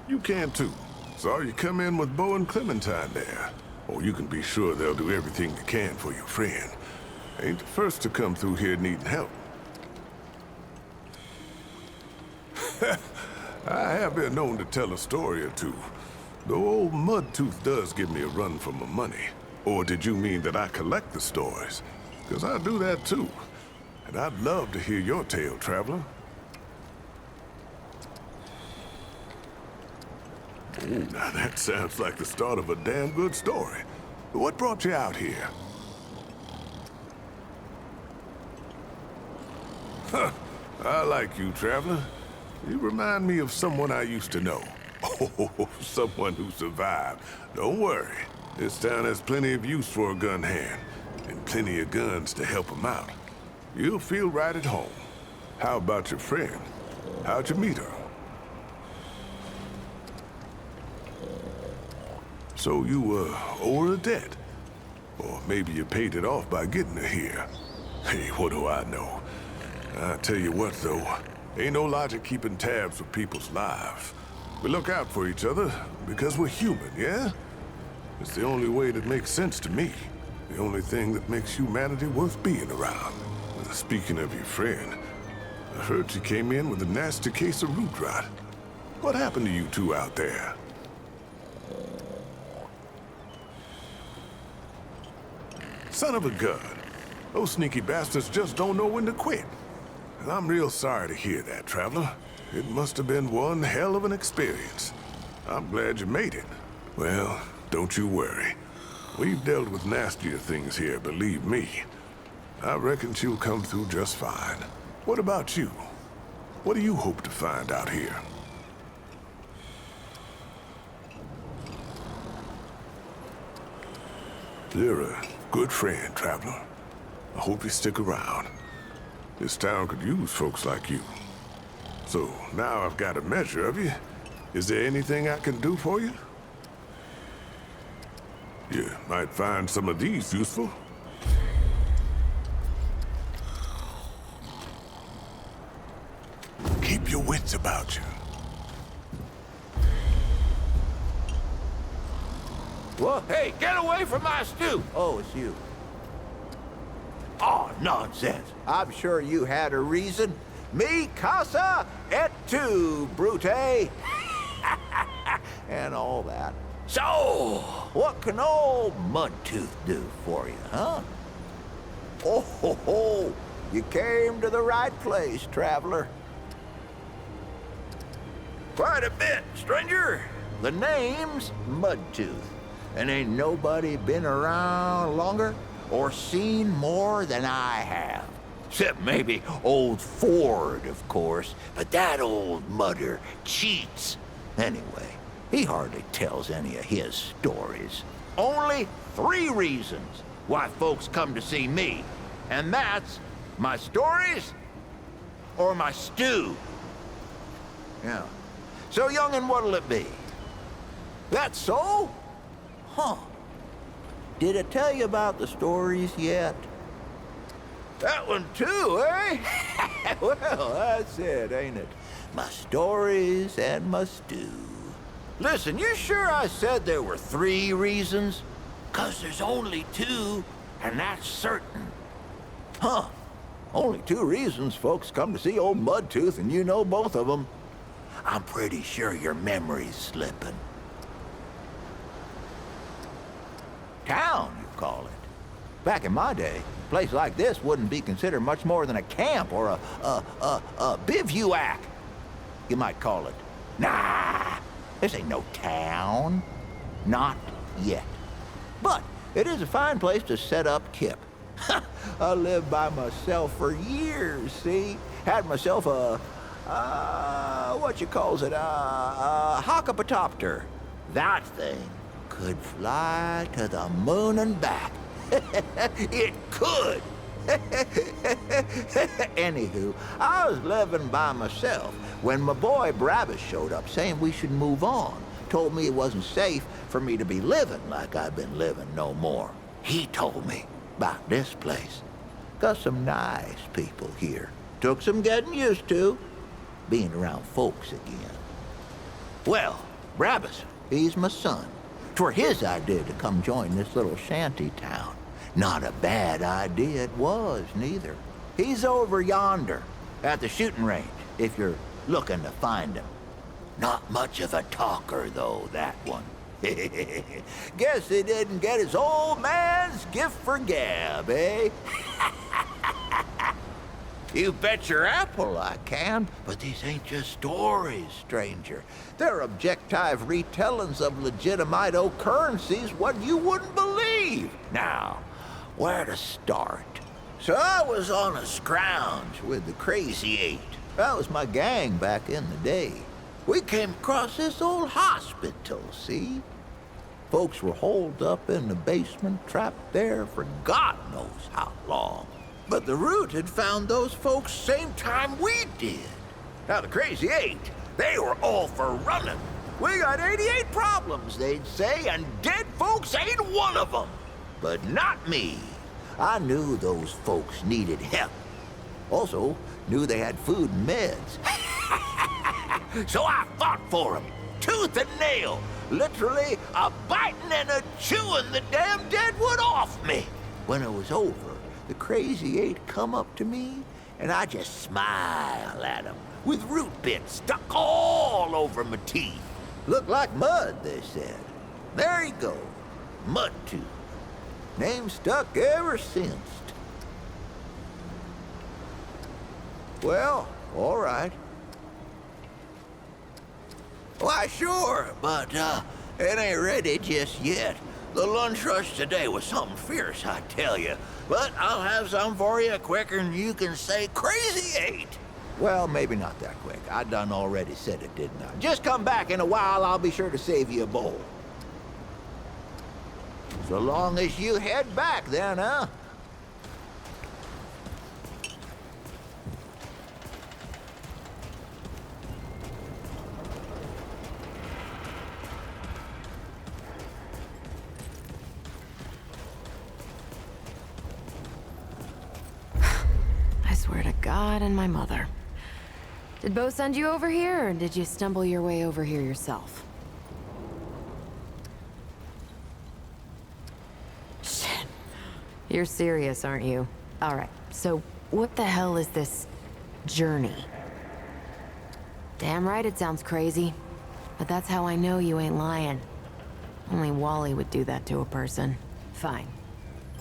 You can too. Saw you come in with Bo and Clementine there. Oh, you can be sure they'll do everything they can for your friend. Ain't the first to come through here needing help. I have been known to tell a story or two, though old Mudtooth does give me a run for my money. Or did you mean that I collect the stories? Because I do that too. And I'd love to hear your tale, traveler. Ooh, now that sounds like the start of a damn good story. What brought you out here? Huh, I like you, traveler. You remind me of someone I used to know. Oh, someone who survived. Don't worry. This town has plenty of use for a gun hand, and plenty of guns to help him out. You'll feel right at home. How about your friend? How'd you meet her? So you, owe her a debt? Or maybe you paid it off by getting her here. Hey, what do I know? I tell you what, though, ain't no logic keeping tabs with people's lives. We look out for each other because we're human, yeah? It's the only way that makes sense to me. The only thing that makes humanity worth being around. Speaking of your friend, I heard she came in with a nasty case of root rot. What happened to you two out there? Son of a gun. Those sneaky bastards just don't know when to quit. And I'm real sorry to hear that, traveler. It must have been one hell of an experience. I'm glad you made it. Well, don't you worry. We've dealt with nastier things here, believe me. I reckon she'll come through just fine. What about you? What do you hope to find out here? You're a good friend, traveler. I hope you stick around. This town could use folks like you. So now I've got a measure of you. Is there anything I can do for you? You might find some of these useful. Keep your wits about you. What? Hey, get away from my stew! Oh, it's you. Oh, nonsense. I'm sure you had a reason. Mi casa et tu, Brute. And all that. So, What can old Mudtooth do for you, huh? Oh, ho, ho. You came to the right place, traveler. quite a bit, stranger. The name's Mudtooth. And ain't nobody been around longer or seen more than I have. Except maybe old Ford, of course. But that old mudder cheats. Anyway, he hardly tells any of his stories. Only 3 reasons why folks come to see me. And that's my stories or my stew. Yeah. So, young'un, what'll it be? That so? Huh. Did I tell you about the stories yet? That one too, eh? Well, that's it, ain't it? My stories and my stew. Listen, you sure I said there were 3 reasons? 'Cause there's only 2, and that's certain. Huh. Only 2 reasons folks come to see old Mudtooth, and you know both of them. I'm pretty sure your memory's slipping. Town, you call it. Back in my day, a place like this wouldn't be considered much more than a camp or a bivouac, you might call it. Nah, this ain't no town. Not yet. But it is a fine place to set up kip. I lived by myself for years, see? Had myself what you calls it, a hockapatopter. That thing could fly to the moon and back. It could. Anywho, I was living by myself when my boy Brabus showed up saying we should move on. Told me it wasn't safe for me to be living like I've been living no more. He told me about this place. Got some nice people here. Took some getting used to, being around folks again. Well, Brabus, he's my son. 'Twere his idea to come join this little shanty town. Not a bad idea it was, neither. He's over yonder, at the shooting range, if you're looking to find him. Not much of a talker, though, that one. Guess he didn't get his old man's gift for gab, eh? You bet your apple I can, but these ain't just stories, stranger. They're objective retellings of legitimate occurrences what you wouldn't believe. Now, where to start? So I was on a scrounge with the Crazy Eight. That was my gang back in the day. We came across this old hospital, see? Folks were holed up in the basement, trapped there for God knows how long. But the Root had found those folks same time we did. Now the Crazy Eight, they were all for running. We got 88 problems, they'd say, and dead folks ain't one of them. But not me. I knew those folks needed help. Also, knew they had food and meds. So I fought for them, tooth and nail, literally a-biting and a-chewing the damn deadwood off me. When it was over, the Crazy Eight come up to me, and I just smile at them, with root bits stuck all over my teeth. Looked like mud, they said. There you go, Mudtooth. Name stuck ever since. Well, all right. Why, sure, but it ain't ready just yet. The lunch rush today was something fierce, I tell you. But I'll have some for you quicker than you can say Crazy Eight. Well, maybe not that quick. I done already said it, didn't I? Just come back in a while, I'll be sure to save you a bowl. So long as you head back then, huh? I swear to God and my mother. Did Bo send you over here, or did you stumble your way over here yourself? Shit. You're serious, aren't you? Alright, so what the hell is this journey? Damn right it sounds crazy. But that's how I know you ain't lying. Only Wally would do that to a person. Fine.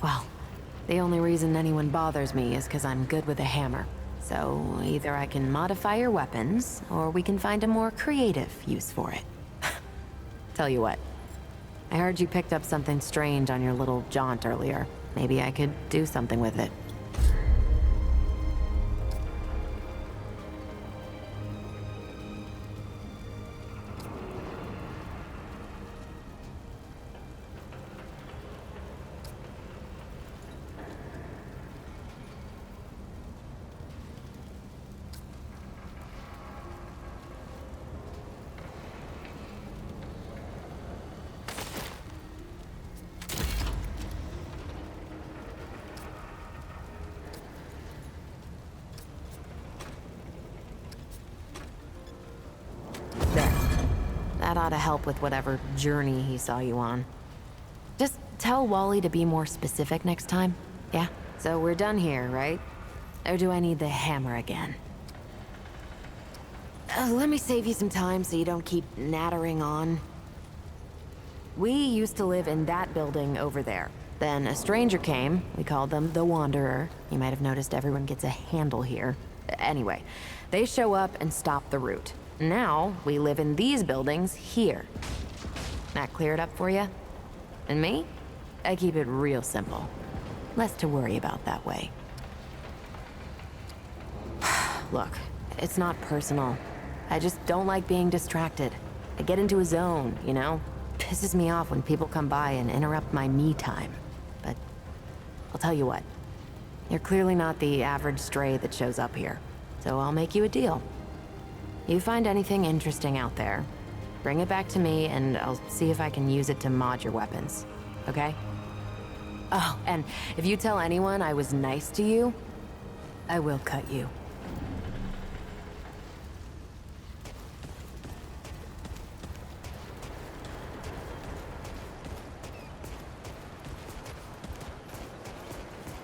Well, the only reason anyone bothers me is because I'm good with a hammer. So either I can modify your weapons, or we can find a more creative use for it. Tell you what, I heard you picked up something strange on your little jaunt earlier. Maybe I could do something with it. That ought to help with whatever journey he saw you on. Just tell Wally to be more specific next time, yeah? So we're done here, right? Or do I need the hammer again? Let me save you some time so you don't keep nattering on. We used to live in that building over there. Then a stranger came. We called them the Wanderer. You might have noticed everyone gets a handle here. Anyway, they show up and stop the route. Now, we live in these buildings here. That clear it up for you? And me? I keep it real simple. Less to worry about that way. Look, it's not personal. I just don't like being distracted. I get into a zone, you know? Pisses me off when people come by and interrupt my me time. But I'll tell you what. You're clearly not the average stray that shows up here. So I'll make you a deal. You find anything interesting out there, bring it back to me and I'll see if I can use it to mod your weapons. Okay? Oh, and if you tell anyone I was nice to you, I will cut you.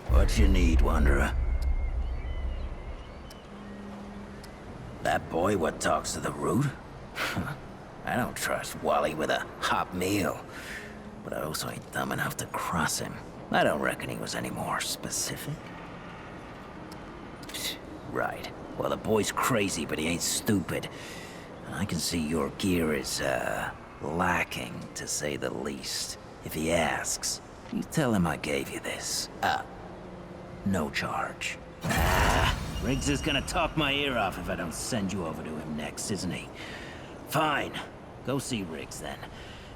What you need, Wanderer? That boy what talks to the root? I don't trust Wally with a hot meal. But I also ain't dumb enough to cross him. I don't reckon he was any more specific. Right. Well, the boy's crazy, but he ain't stupid. I can see your gear is, lacking, to say the least. If he asks, you tell him I gave you this. No charge. Riggs is gonna talk my ear off if I don't send you over to him next, isn't he? Fine. Go see Riggs, then.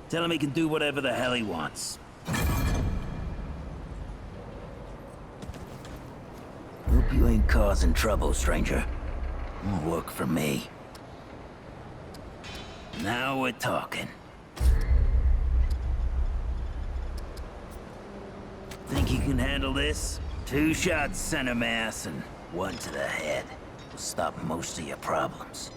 Tell him he can do whatever the hell he wants. Hope you ain't causing trouble, stranger. Won't work for me. Now we're talking. Think you can handle this? 2 shots center mass and 1 to the head. Will stop most of your problems.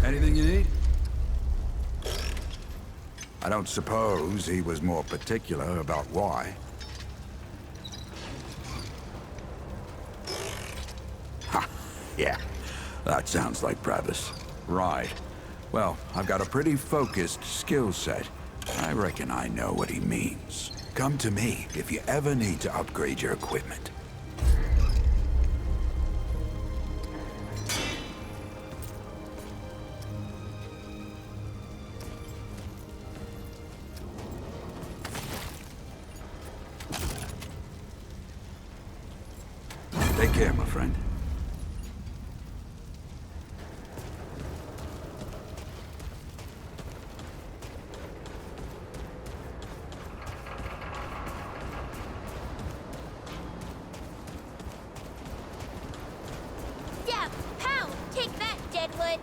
Anything you need? I don't suppose he was more particular about why. Ha! Yeah, that sounds like Brabus. Right. Well, I've got a pretty focused skill set. I reckon I know what he means. Come to me if you ever need to upgrade your equipment. Take care, my friend. Dab! Pow! Take that, Deadwood!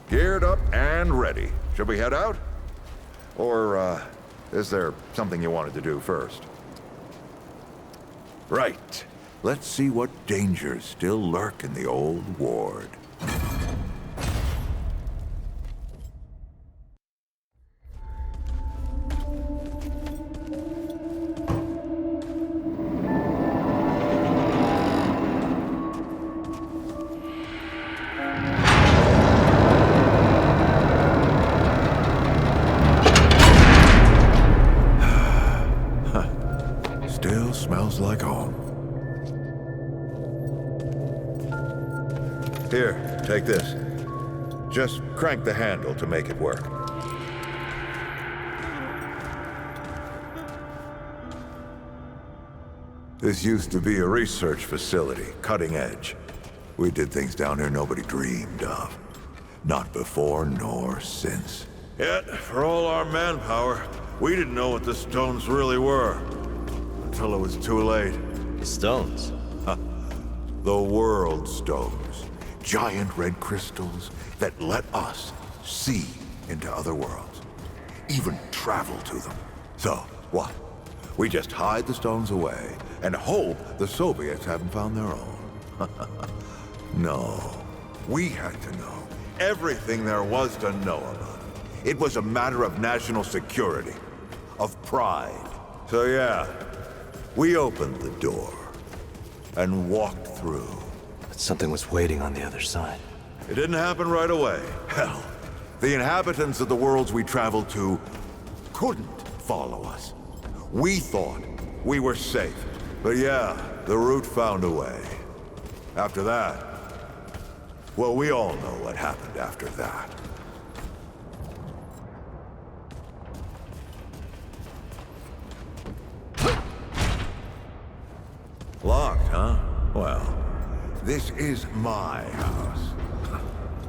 Geared up and ready. Should we head out? Or, is there something you wanted to do first? Right. Let's see what dangers still lurk in the old ward. Still smells like home. Here, take this. Just crank the handle to make it work. This used to be a research facility, cutting edge. We did things down here nobody dreamed of. Not before nor since. Yet, for all our manpower, we didn't know what the stones really were. Until it was too late. The stones? The world stones. Giant red crystals that let us see into other worlds. Even travel to them. So, what? We just hide the stones away and hope the Soviets haven't found their own. No. We had to know everything there was to know about it. It was a matter of national security. Of pride. So yeah, we opened the door and walked through. But something was waiting on the other side. It didn't happen right away. Hell, the inhabitants of the worlds we traveled to couldn't follow us. We thought we were safe. But yeah, the root found a way. After that, well, we all know what happened after that. Locked, huh? Well, this is my house.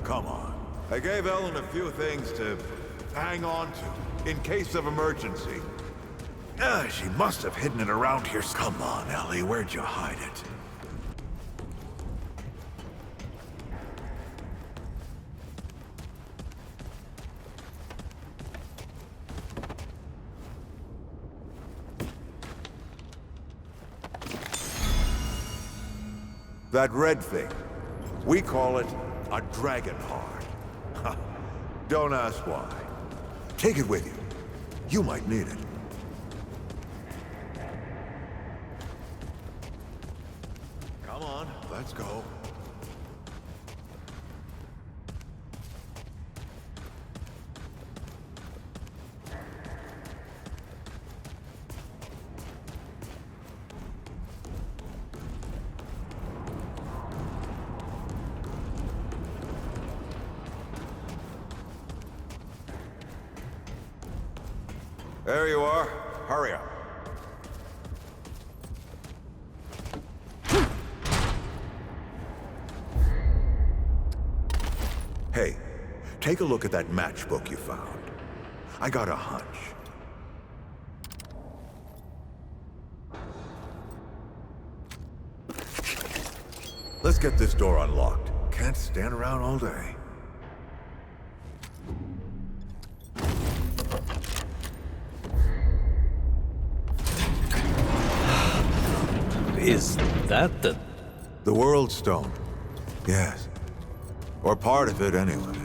Come on. I gave Ellen a few things to hang on to, in case of emergency. She must have hidden it around here. Come on, Ellie, where'd you hide it? That red thing, we call it a dragon heart. Don't ask why. Take it with you. You might need it. Come on, let's go. There you are. Hurry up. Hey, take a look at that matchbook you found. I got a hunch. Let's get this door unlocked. Can't stand around all day. Is that the... The World Stone. Yes. Or part of it, anyway.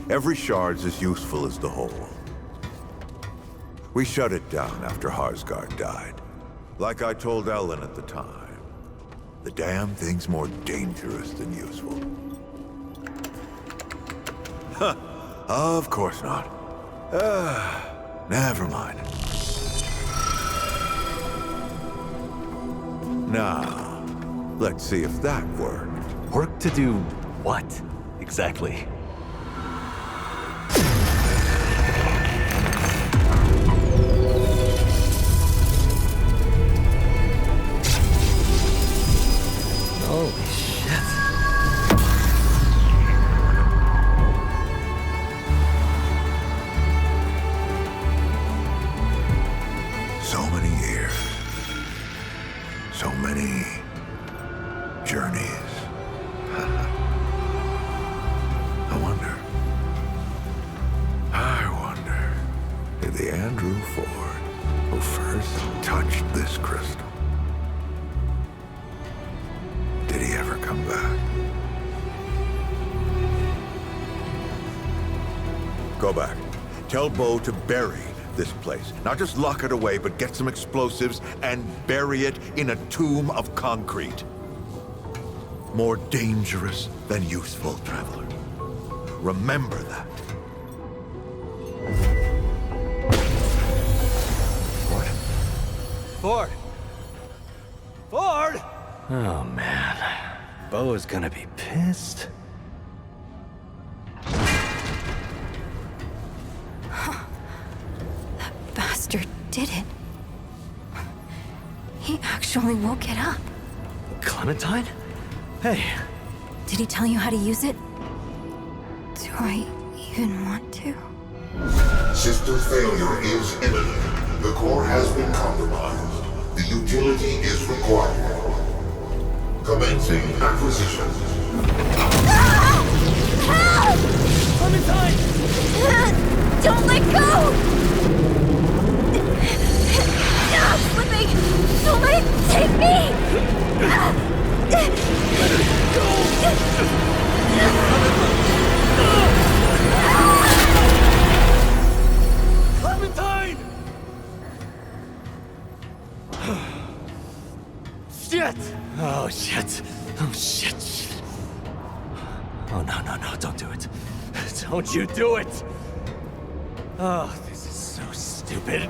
Every shard's as useful as the whole. We shut it down after Harsgard died. Like I told Ellen at the time. The damn thing's more dangerous than useful. Huh. Of course not. Never mind. Now, let's see if that worked. Work to do what, exactly? Holy shit. So many years. So many journeys. I wonder, did the Andrew Ford who first touched this crystal, did he ever come back? Go back. Tell Bo to bury this place. Not just lock it away, but get some explosives and bury it in a tomb of concrete. More dangerous than useful, traveler. Remember that. Ford! Ford! Oh, man. Bo is gonna be pissed. That bastard did it. He actually woke it up. Clementine? Hey. Did he tell you how to use it? Do I even want to? System failure is imminent. The core has been compromised. The utility is required. Commencing acquisition. Help! Clementine! Don't let go! I'm slipping! Don't let it take me! Let her go! Clementine! Shit! Oh, shit. Oh, shit. Oh, no, don't do it. Don't you do it! Oh, this is so stupid. stupid.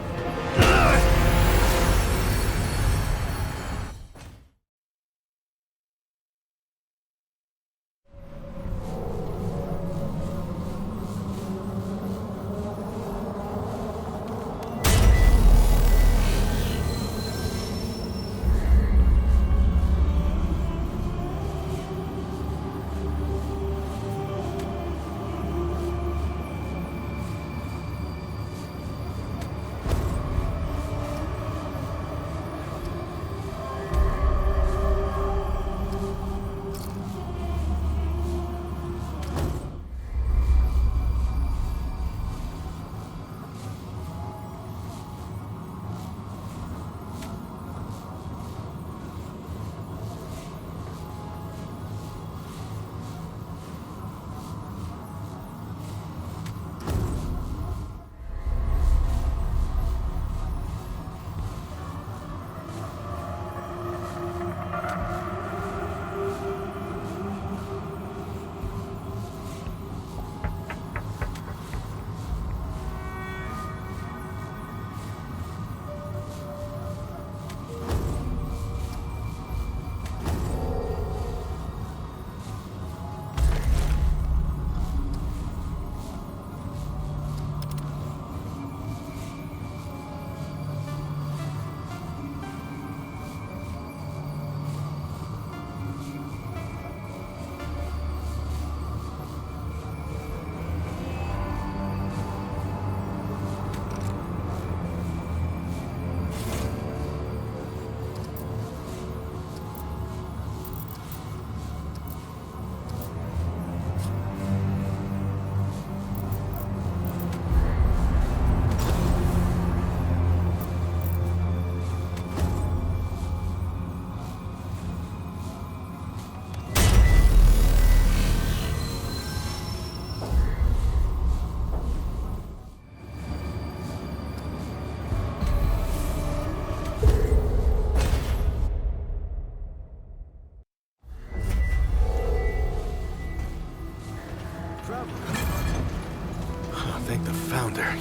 Oh, thank the Founder.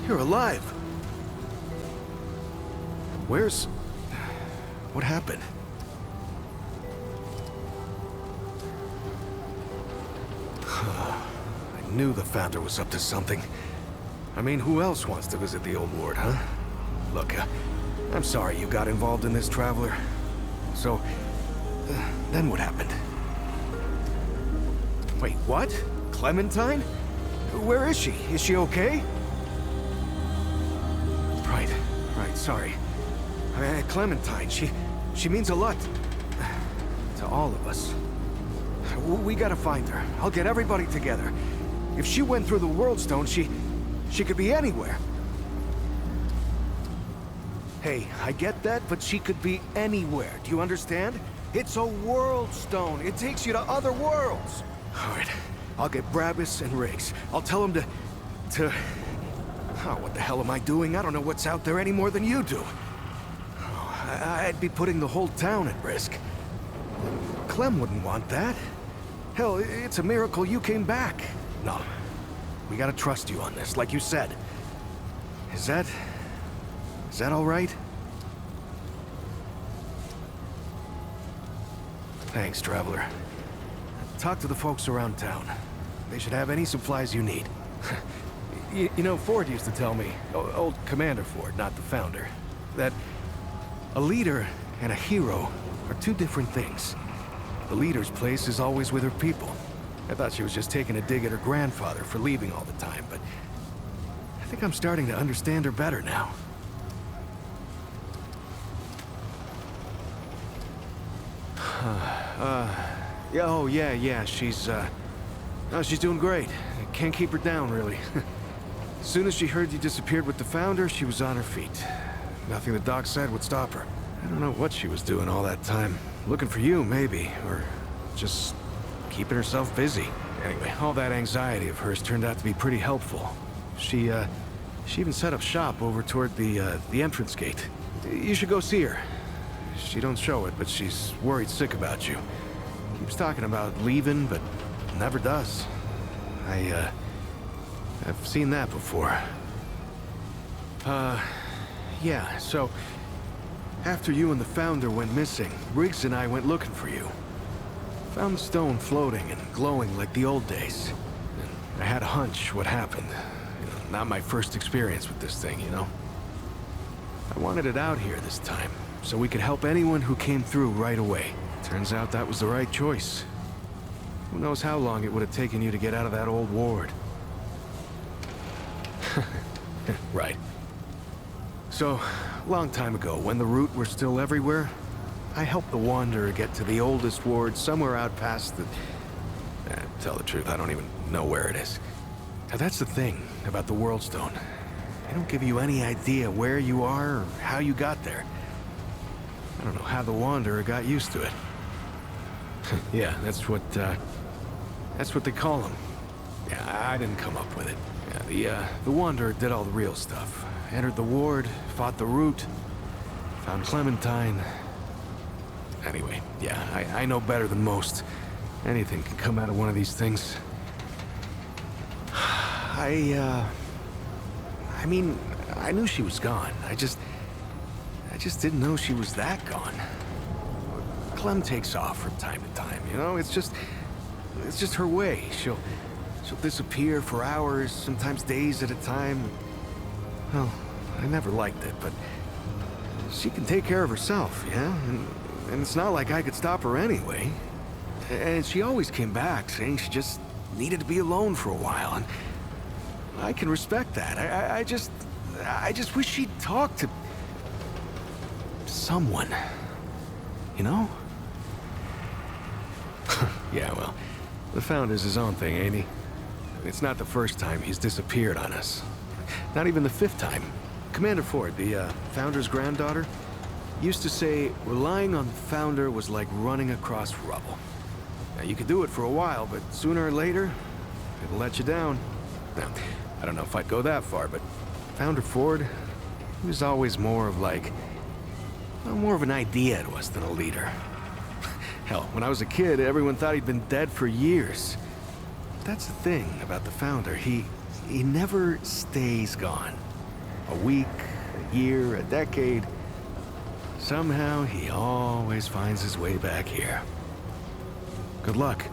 You're alive. Where's... What happened? I knew the Founder was up to something. I mean, who else wants to visit the old ward, huh? Look, I'm sorry you got involved in this, Traveler. So, then what happened? Wait, what? Clementine? Where is she? Is she okay? Right, sorry. Clementine, she means a lot to all of us. We gotta find her. I'll get everybody together. If she went through the World Stone, she could be anywhere. Hey, I get that, but she could be anywhere. Do you understand? It's a World Stone. It takes you to other worlds. All right, I'll get Brabus and Riggs. I'll tell them to... Oh, what the hell am I doing? I don't know what's out there any more than you do. Oh, I'd be putting the whole town at risk. Clem wouldn't want that. Hell, it's a miracle you came back. No, we gotta trust you on this, like you said. Is that all right? Thanks, Traveler. Talk to the folks around town. They should have any supplies you need. You know, Ford used to tell me, old Commander Ford, not the Founder, that a leader and a hero are two different things. The leader's place is always with her people. I thought she was just taking a dig at her grandfather for leaving all the time, but I think I'm starting to understand her better now. Yeah, she's doing great. I can't keep her down, really. As soon as she heard you disappeared with the Founder, she was on her feet. Nothing the doc said would stop her. I don't know what she was doing all that time. Looking for you, maybe, or just keeping herself busy. Anyway, all that anxiety of hers turned out to be pretty helpful. She even set up shop over toward the entrance gate. You should go see her. She don't show it, but she's worried sick about you. Keeps talking about leaving, but never does. I've seen that before. Yeah, so... After you and the Founder went missing, Briggs and I went looking for you. Found the stone floating and glowing like the old days. And I had a hunch what happened. Not my first experience with this thing, you know? I wanted it out here this time, so we could help anyone who came through right away. Turns out that was the right choice. Who knows how long it would have taken you to get out of that old ward. Right. So, long time ago, when the Root were still everywhere, I helped the Wanderer get to the oldest ward somewhere out past the... tell the truth, I don't even know where it is. Now that's the thing about the World Stone. They don't give you any idea where you are or how you got there. I don't know how the Wanderer got used to it. Yeah, that's what they call him. Yeah, I didn't come up with it. Yeah, the Wanderer did all the real stuff. Entered the ward, fought the Root, found Clementine. Anyway, yeah, I know better than most. Anything can come out of one of these things. I mean, I knew she was gone. I just didn't know she was that gone. Clem takes off from time to time, you know? It's just her way. She'll disappear for hours, sometimes days at a time. Well, I never liked it, but she can take care of herself, yeah? And it's not like I could stop her anyway. And she always came back, saying she just needed to be alone for a while, and I can respect that. I just wish she'd talk to someone, you know? Yeah, well, the Founder's his own thing, ain't he? It's not the first time he's disappeared on us. Not even the 5th time. Commander Ford, the Founder's granddaughter, used to say relying on the Founder was like running across rubble. Now, you could do it for a while, but sooner or later, it'll let you down. Now, I don't know if I'd go that far, but Founder Ford, he was always more of like... well, more of an idea to us than a leader. Hell, when I was a kid, everyone thought he'd been dead for years. That's the thing about the Founder. He never stays gone. A week, a year, a decade. Somehow, he always finds his way back here. Good luck.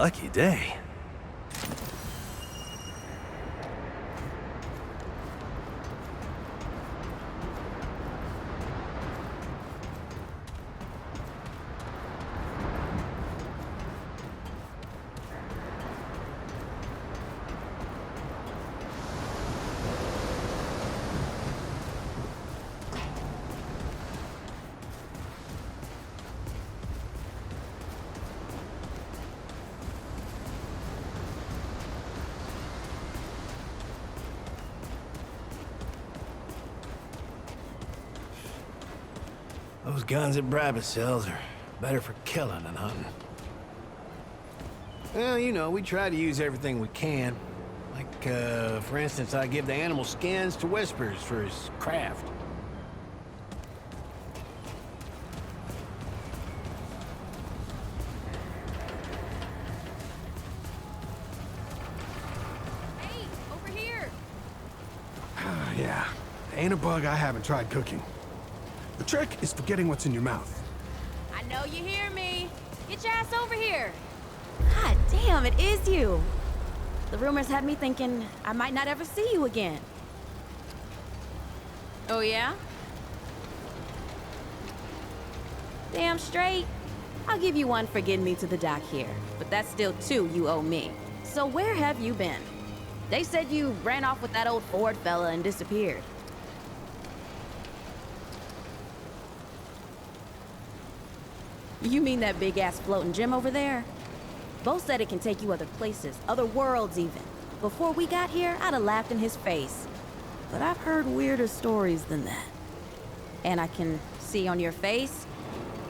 Lucky day. Those guns that Brabus sells are better for killing than hunting. Well, you know, we try to use everything we can. Like, for instance, I give the animal skins to Whispers for his craft. Hey, over here! Yeah, ain't a bug I haven't tried cooking. The trick is forgetting what's in your mouth. I know you hear me. Get your ass over here. God damn, it is you. The rumors had me thinking I might not ever see you again. Oh, yeah? Damn straight. I'll give you one for getting me to the dock here, but that's still two you owe me. So where have you been? They said you ran off with that old Ford fella and disappeared. You mean that big-ass floating gym over there? Bo said it can take you other places, other worlds even. Before we got here, I'd have laughed in his face. But I've heard weirder stories than that. And I can see on your face,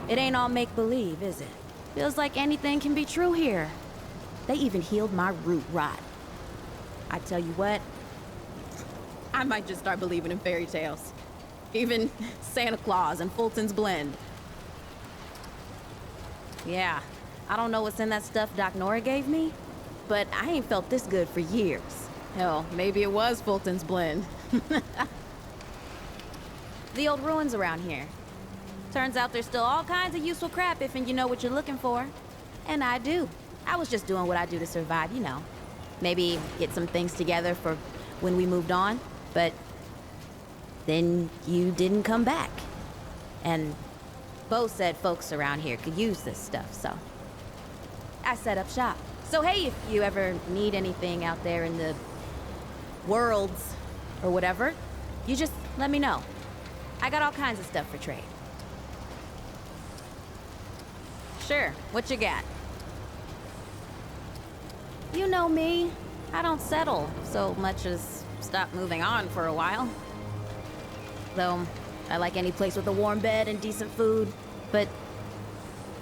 it ain't all make-believe, is it? Feels like anything can be true here. They even healed my root rot. I tell you what, I might just start believing in fairy tales. Even Santa Claus and Fulton's Blend. Yeah, I don't know what's in that stuff Doc Nora gave me, but I ain't felt this good for years. Hell, maybe it was Fulton's Blend. The old ruins around here. Turns out there's still all kinds of useful crap if you know what you're looking for. And I do. I was just doing what I do to survive, you know. Maybe get some things together for when we moved on, but then you didn't come back. And Bo said folks around here could use this stuff, so I set up shop. So hey, if you ever need anything out there in the worlds or whatever, you just let me know. I got all kinds of stuff for trade. Sure, what you got? You know me. I don't settle so much as stop moving on for a while. Though, I like any place with a warm bed and decent food. But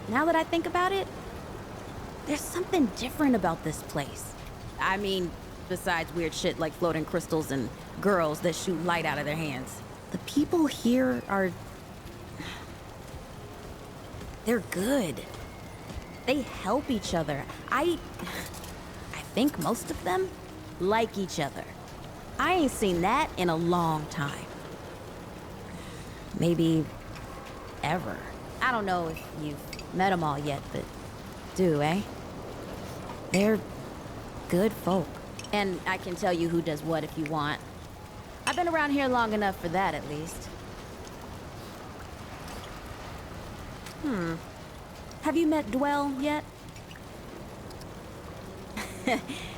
now that I think about it, there's something different about this place. I mean, besides weird shit like floating crystals and girls that shoot light out of their hands. The people here are... they're good. They help each other. I think most of them like each other. I ain't seen that in a long time. Maybe ever. I don't know if you've met them all yet, but do, eh? They're good folk. And I can tell you who does what if you want. I've been around here long enough for that, at least. Have you met Dwell yet?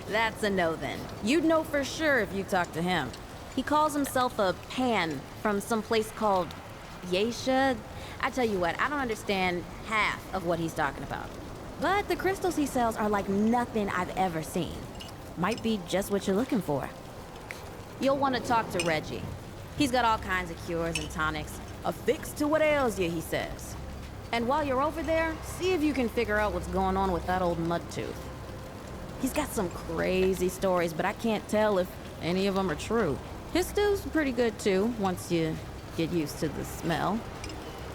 That's a no then. You'd know for sure if you talked to him. He calls himself a Pan from some place called Yesha. I tell you what, I don't understand half of what he's talking about. But the crystals he sells are like nothing I've ever seen. Might be just what you're looking for. You'll want to talk to Reggie. He's got all kinds of cures and tonics. A fix to what ails you, he says. And while you're over there, see if you can figure out what's going on with that old Mudtooth. He's got some crazy stories, but I can't tell if any of them are true. His stew's pretty good too, once you get used to the smell.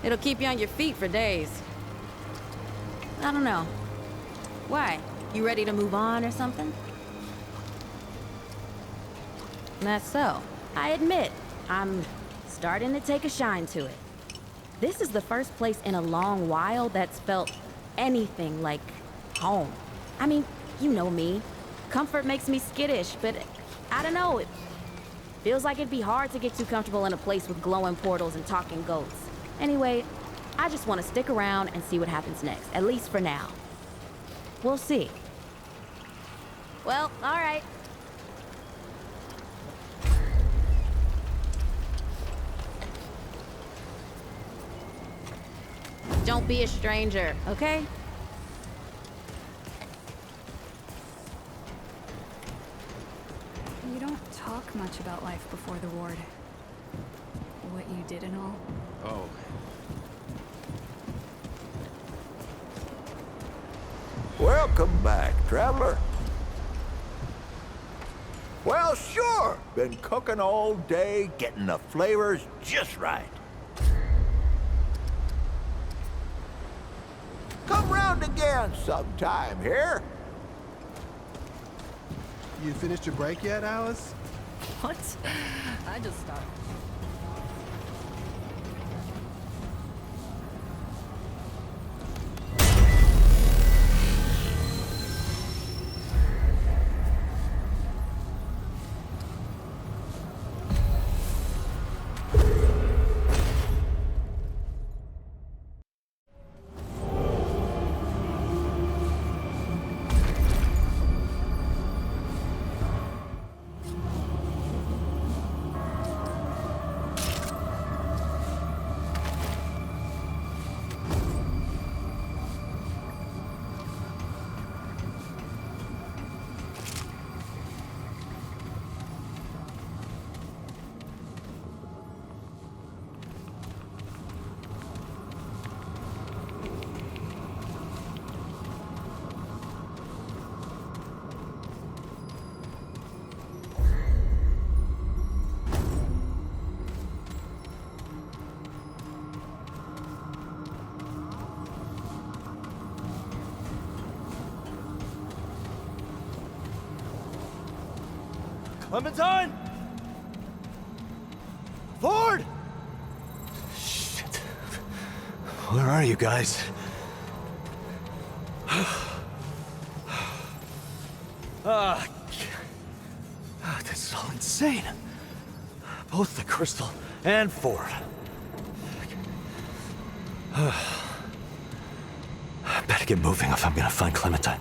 It'll keep you on your feet for days. I don't know. Why? You ready to move on or something? That's so. I admit, I'm starting to take a shine to it. This is the first place in a long while that's felt anything like home. I mean, you know me. Comfort makes me skittish, but I don't know. It feels like it'd be hard to get too comfortable in a place with glowing portals and talking goats. Anyway, I just want to stick around and see what happens next, at least for now. We'll see. Well, all right. Don't be a stranger, okay? You don't talk much about life before the ward. What you did and all. Oh. Welcome back, traveler. Well, sure. Been cooking all day, getting the flavors just right. Come round again sometime here. You finished your break yet, Alice? What? I just started. Clementine? Ford! Shit. Where are you guys? This is all insane. Both the Crystal and Ford. I better get moving if I'm gonna find Clementine.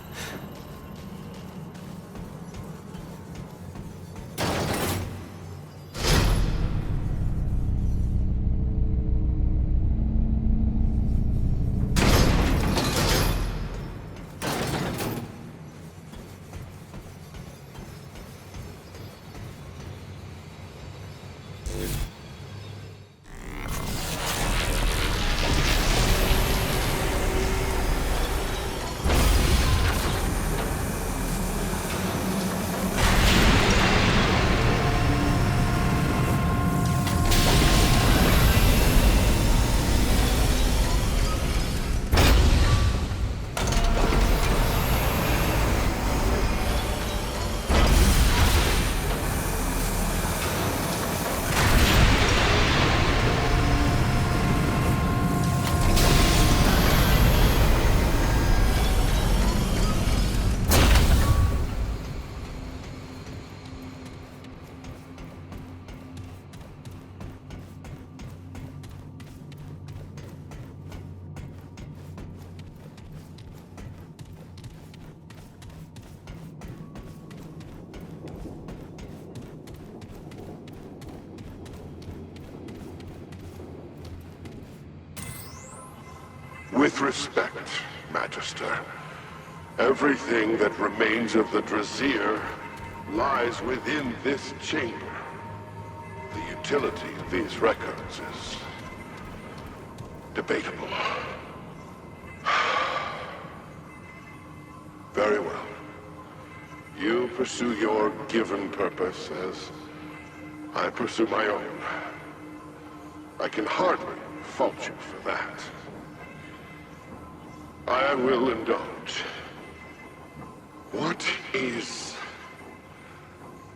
With respect, Magister, everything that remains of the Drazier lies within this chamber. The utility of these records is debatable. Very well. You pursue your given purpose as I pursue my own. I can hardly fault you for that. I will indulge. What is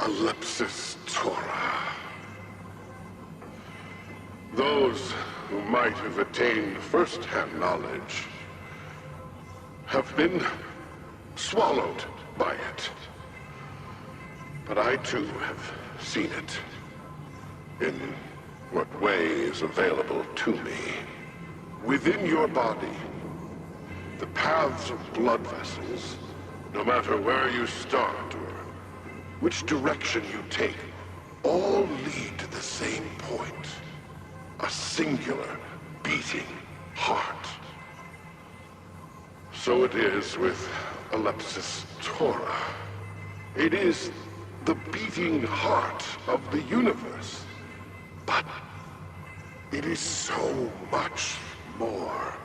Ellipsis Torah? Those who might have attained first-hand knowledge have been swallowed by it. But I too have seen it. In what way is available to me. Within your body, the paths of blood vessels, no matter where you start or which direction you take, all lead to the same point. A singular, beating heart. So it is with Alepsis Tora. It is the beating heart of the universe. But it is so much more.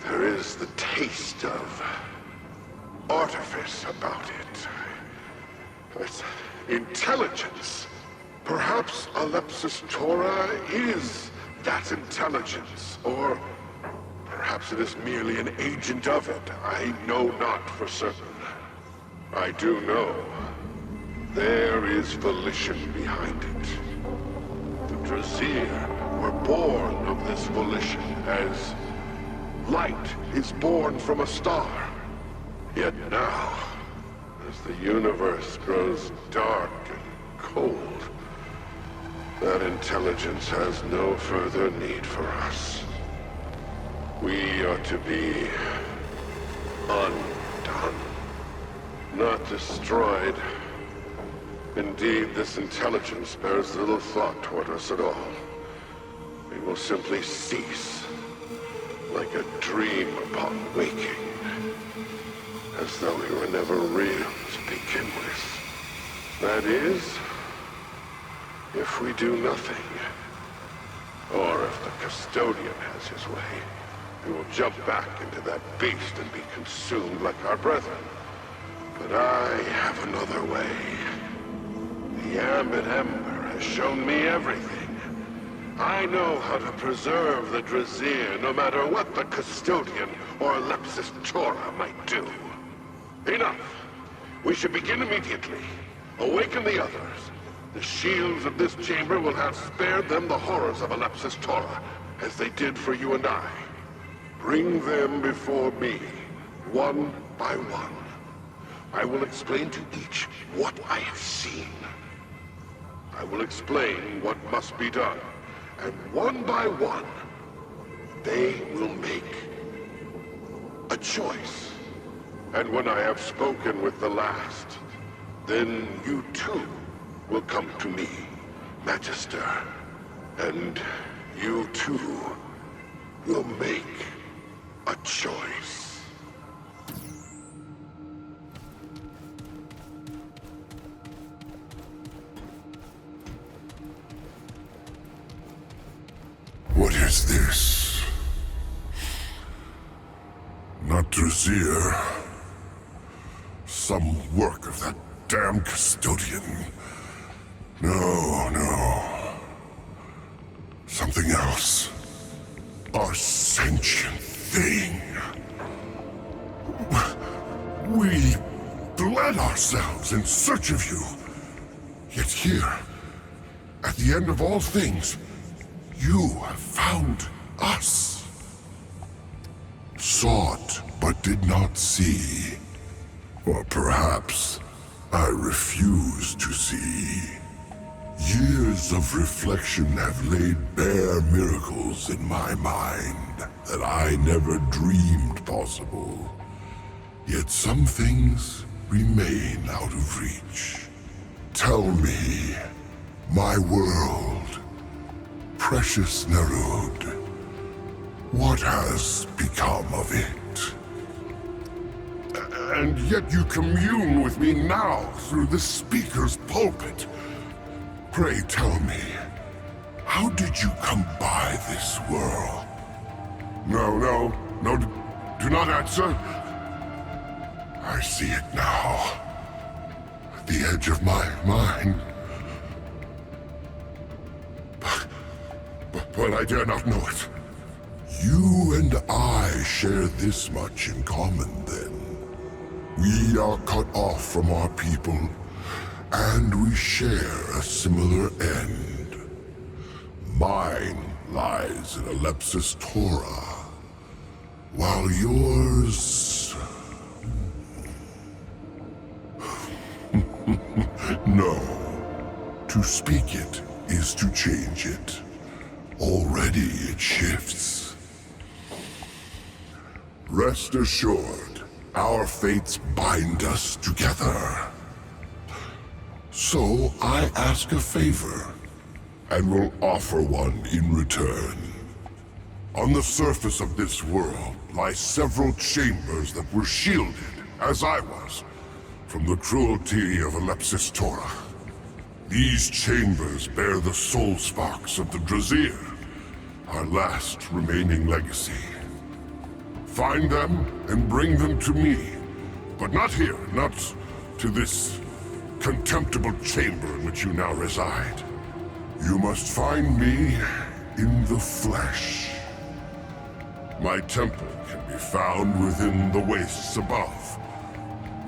There is the taste of artifice about it. It's intelligence. Perhaps Alepsis Tora is that intelligence, or perhaps it is merely an agent of it. I know not for certain. I do know there is volition behind it. The Drasir were born of this volition, as light is born from a star. Yet now, as the universe grows dark and cold, that intelligence has no further need for us. We are to be undone, not destroyed. Indeed, this intelligence bears little thought toward us at all. We will simply cease, like a dream upon waking, as though we were never real to begin with. That is, if we do nothing, or if the custodian has his way, we will jump back into that beast and be consumed like our brethren. But I have another way. The Ambit Ember has shown me everything. I know how to preserve the Drasir, no matter what the custodian or Alepsis Tora might do. Enough! We should begin immediately. Awaken the others. The shields of this chamber will have spared them the horrors of Alepsis Tora, as they did for you and I. Bring them before me, one by one. I will explain to each what I have seen. I will explain what must be done, and one by one, they will make a choice. And when I have spoken with the last, then you too will come to me, Magister. And you too will make a choice. What is this? Not Drasir. Some work of that damn custodian. No. Something else. A sentient thing. We bled ourselves in search of you. Yet here, at the end of all things, you have found us. Sought, but did not see. Or perhaps I refuse to see. Years of reflection have laid bare miracles in my mind that I never dreamed possible. Yet some things remain out of reach. Tell me, my world, precious Nerud, what has become of it? And yet you commune with me now through the speaker's pulpit. Pray tell me, how did you come by this world? No, do not answer. I see it now. At the edge of my mind. But I dare not know it. You and I share this much in common, then. We are cut off from our people, and we share a similar end. Mine lies in Alepsis Tora, while yours... No. To speak it is to change it. Already it shifts. Rest assured, our fates bind us together. So I ask a favor, and will offer one in return. On the surface of this world lie several chambers that were shielded, as I was, from the cruelty of Alepsis Tora. These chambers bear the soul sparks of the Drazir, our last remaining legacy. Find them and bring them to me, but not here, not to this contemptible chamber in which you now reside. You must find me in the flesh. My temple can be found within the wastes above.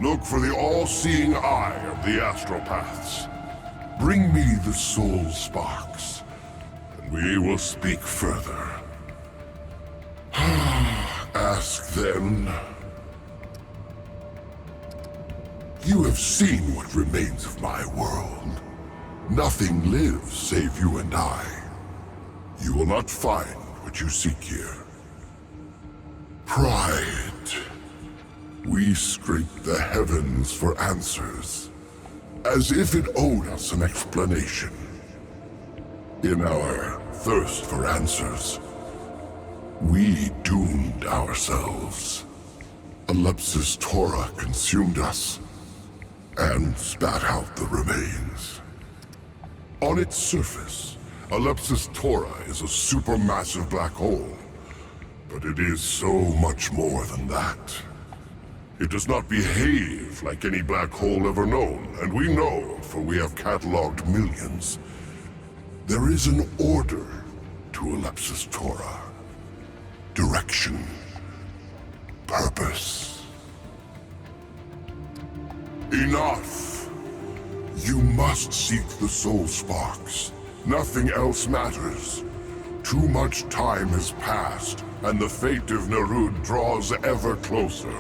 Look for the all-seeing eye of the astropaths. Bring me the soul sparks, and we will speak further. Ask then. You have seen what remains of my world. Nothing lives save you and I. You will not find what you seek here. Pride. We scrape the heavens for answers, as if it owed us an explanation. In our thirst for answers, we doomed ourselves. Alepsis Tora consumed us, and spat out the remains. On its surface, Alepsis Tora is a supermassive black hole, but it is so much more than that. It does not behave like any black hole ever known, and we know, for we have cataloged millions. There is an order to Alepsis Tora. Direction. Purpose. Enough! You must seek the soul sparks. Nothing else matters. Too much time has passed, and the fate of Nerud draws ever closer.